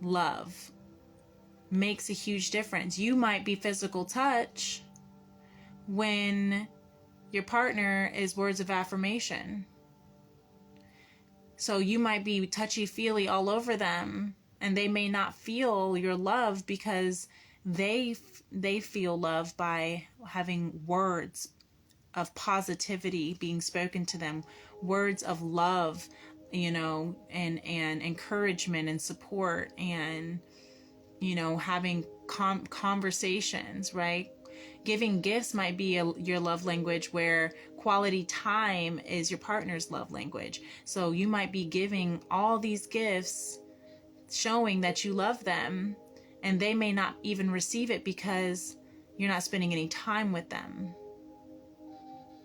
love makes a huge difference. You might be physical touch when your partner is words of affirmation. So you might be touchy-feely all over them, and they may not feel your love because they feel love by having words of positivity being spoken to them, words of love, and encouragement and support, and having conversations, right? Giving gifts might be your love language, where quality time is your partner's love language. So you might be giving all these gifts showing that you love them, and they may not even receive it because you're not spending any time with them,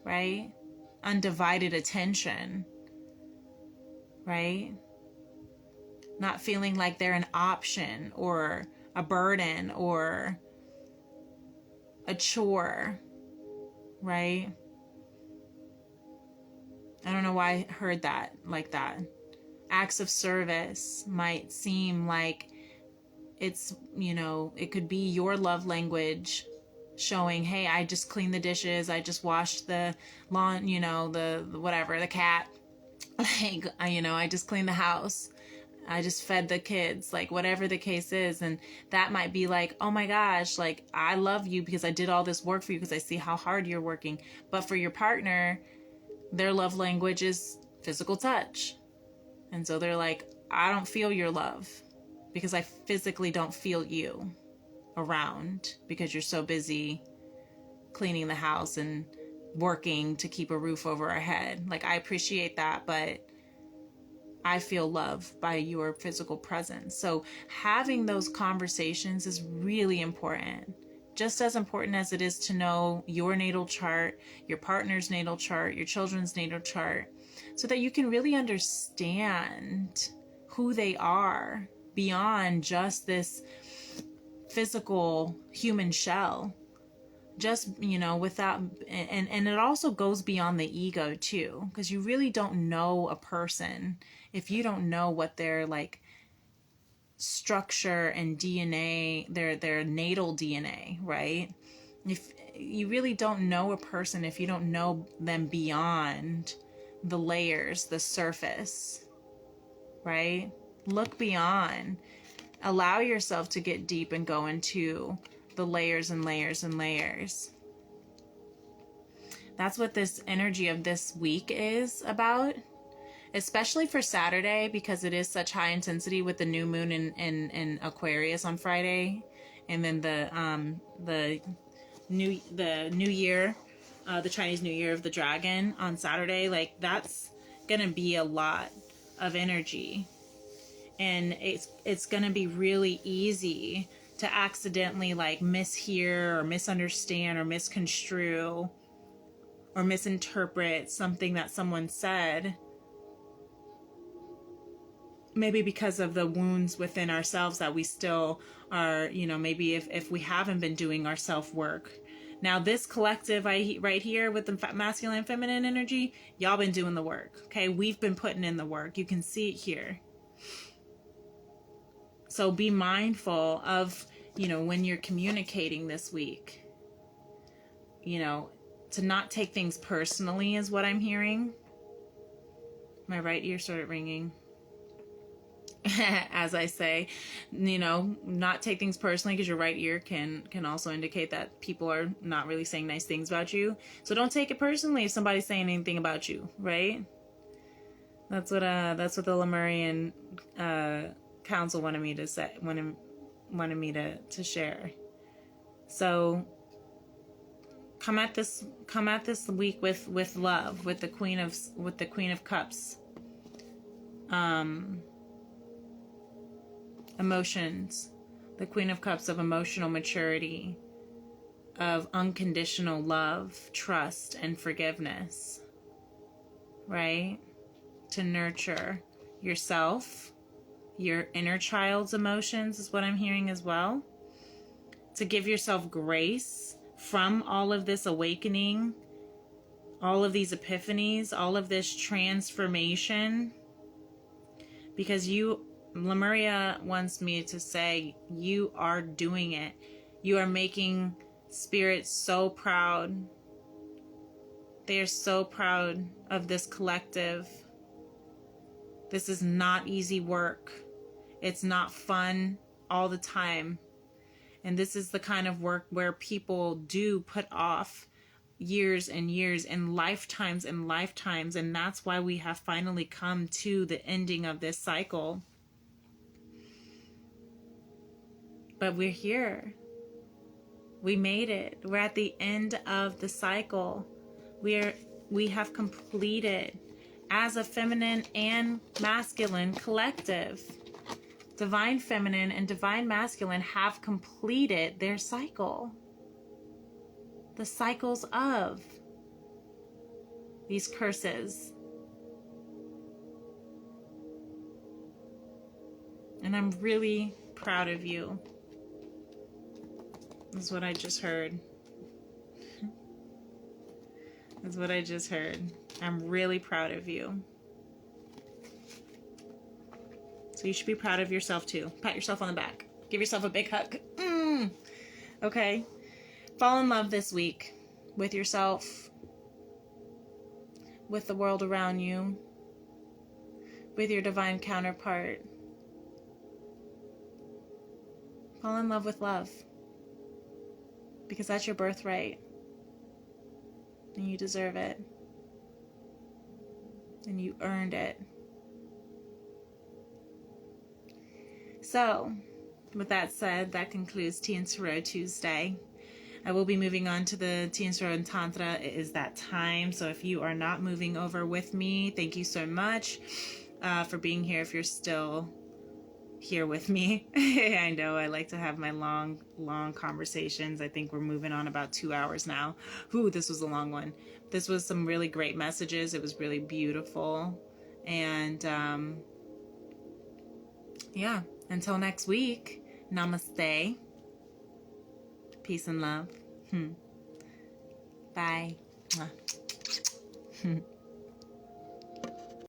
right? Undivided attention, right? Not feeling like they're an option or a burden or a chore, right? I don't know why I heard that like that. Acts of service might seem like it's, it could be your love language, showing, hey, I just cleaned the dishes, I just washed the lawn, the whatever, the cat, like, I just cleaned the house, I just fed the kids, like whatever the case is. And that might be like, oh my gosh, like I love you because I did all this work for you because I see how hard you're working. But for your partner, their love language is physical touch. And so they're like, I don't feel your love because I physically don't feel you around because you're so busy cleaning the house and working to keep a roof over our head. Like, I appreciate that, but I feel love by your physical presence. So having those conversations is really important. Just as important as it is to know your natal chart, your partner's natal chart, your children's natal chart, so that you can really understand who they are beyond just this physical human shell. Just, without, and it also goes beyond the ego too, because you really don't know a person if you don't know what their like structure and DNA, their natal DNA, right? If you really don't know a person if you don't know them beyond the layers, the surface, right? Look beyond. Allow yourself to get deep and go into the layers and layers and layers. That's what this energy of this week is about, especially for Saturday, because it is such high intensity with the new moon in Aquarius on Friday, and then the new year, the Chinese New Year of the Dragon on Saturday. Like, that's gonna be a lot of energy, and it's gonna be really easy to accidentally like mishear or misunderstand or misconstrue or misinterpret something that someone said, maybe because of the wounds within ourselves that we still are, maybe if we haven't been doing our self-work. Now this collective right here with the masculine and feminine energy, y'all been doing the work, okay? We've been putting in the work. You can see it here. So be mindful of, when you're communicating this week, to not take things personally is what I'm hearing. My right ear started ringing. As I say, not take things personally, because your right ear can also indicate that people are not really saying nice things about you. So don't take it personally if somebody's saying anything about you, right? That's what the Lemurian council wanted me to say, wanted me to share. So come at this week with love, with the Queen of Cups. Emotions, the Queen of Cups of emotional maturity, of unconditional love, trust, and forgiveness, right? to nurture yourself, your inner child's emotions is what I'm hearing as well. To give yourself grace from all of this awakening, all of these epiphanies, all of this transformation. Because Lemuria wants me to say, you are doing it. You are making Spirit so proud. They are so proud of this collective. This is not easy work. It's not fun all the time. And this is the kind of work where people do put off years and years and lifetimes and lifetimes. And that's why we have finally come to the ending of this cycle. But we're here. We made it. We're at the end of the cycle. We have completed as a feminine and masculine collective. Divine feminine and divine masculine have completed their cycle. The cycles of these curses. And I'm really proud of you. That's what I just heard. That's what I just heard. I'm really proud of you. So you should be proud of yourself too. Pat yourself on the back. Give yourself a big hug. Okay? Fall in love this week with yourself, with the world around you, with your divine counterpart. Fall in love with love. Because that's your birthright. And you deserve it. And you earned it. So, with that said, that concludes Tea and Tarot Tuesday. I will be moving on to the Tea and Tarot and Tantra. It is that time. So if you are not moving over with me, thank you so much for being here. If you're still here with me. I know I like to have my long conversations. I think we're moving on about 2 hours now. Ooh, this was a long one. This was some really great messages. It was really beautiful. And yeah, until next week, namaste. Peace and love. Bye.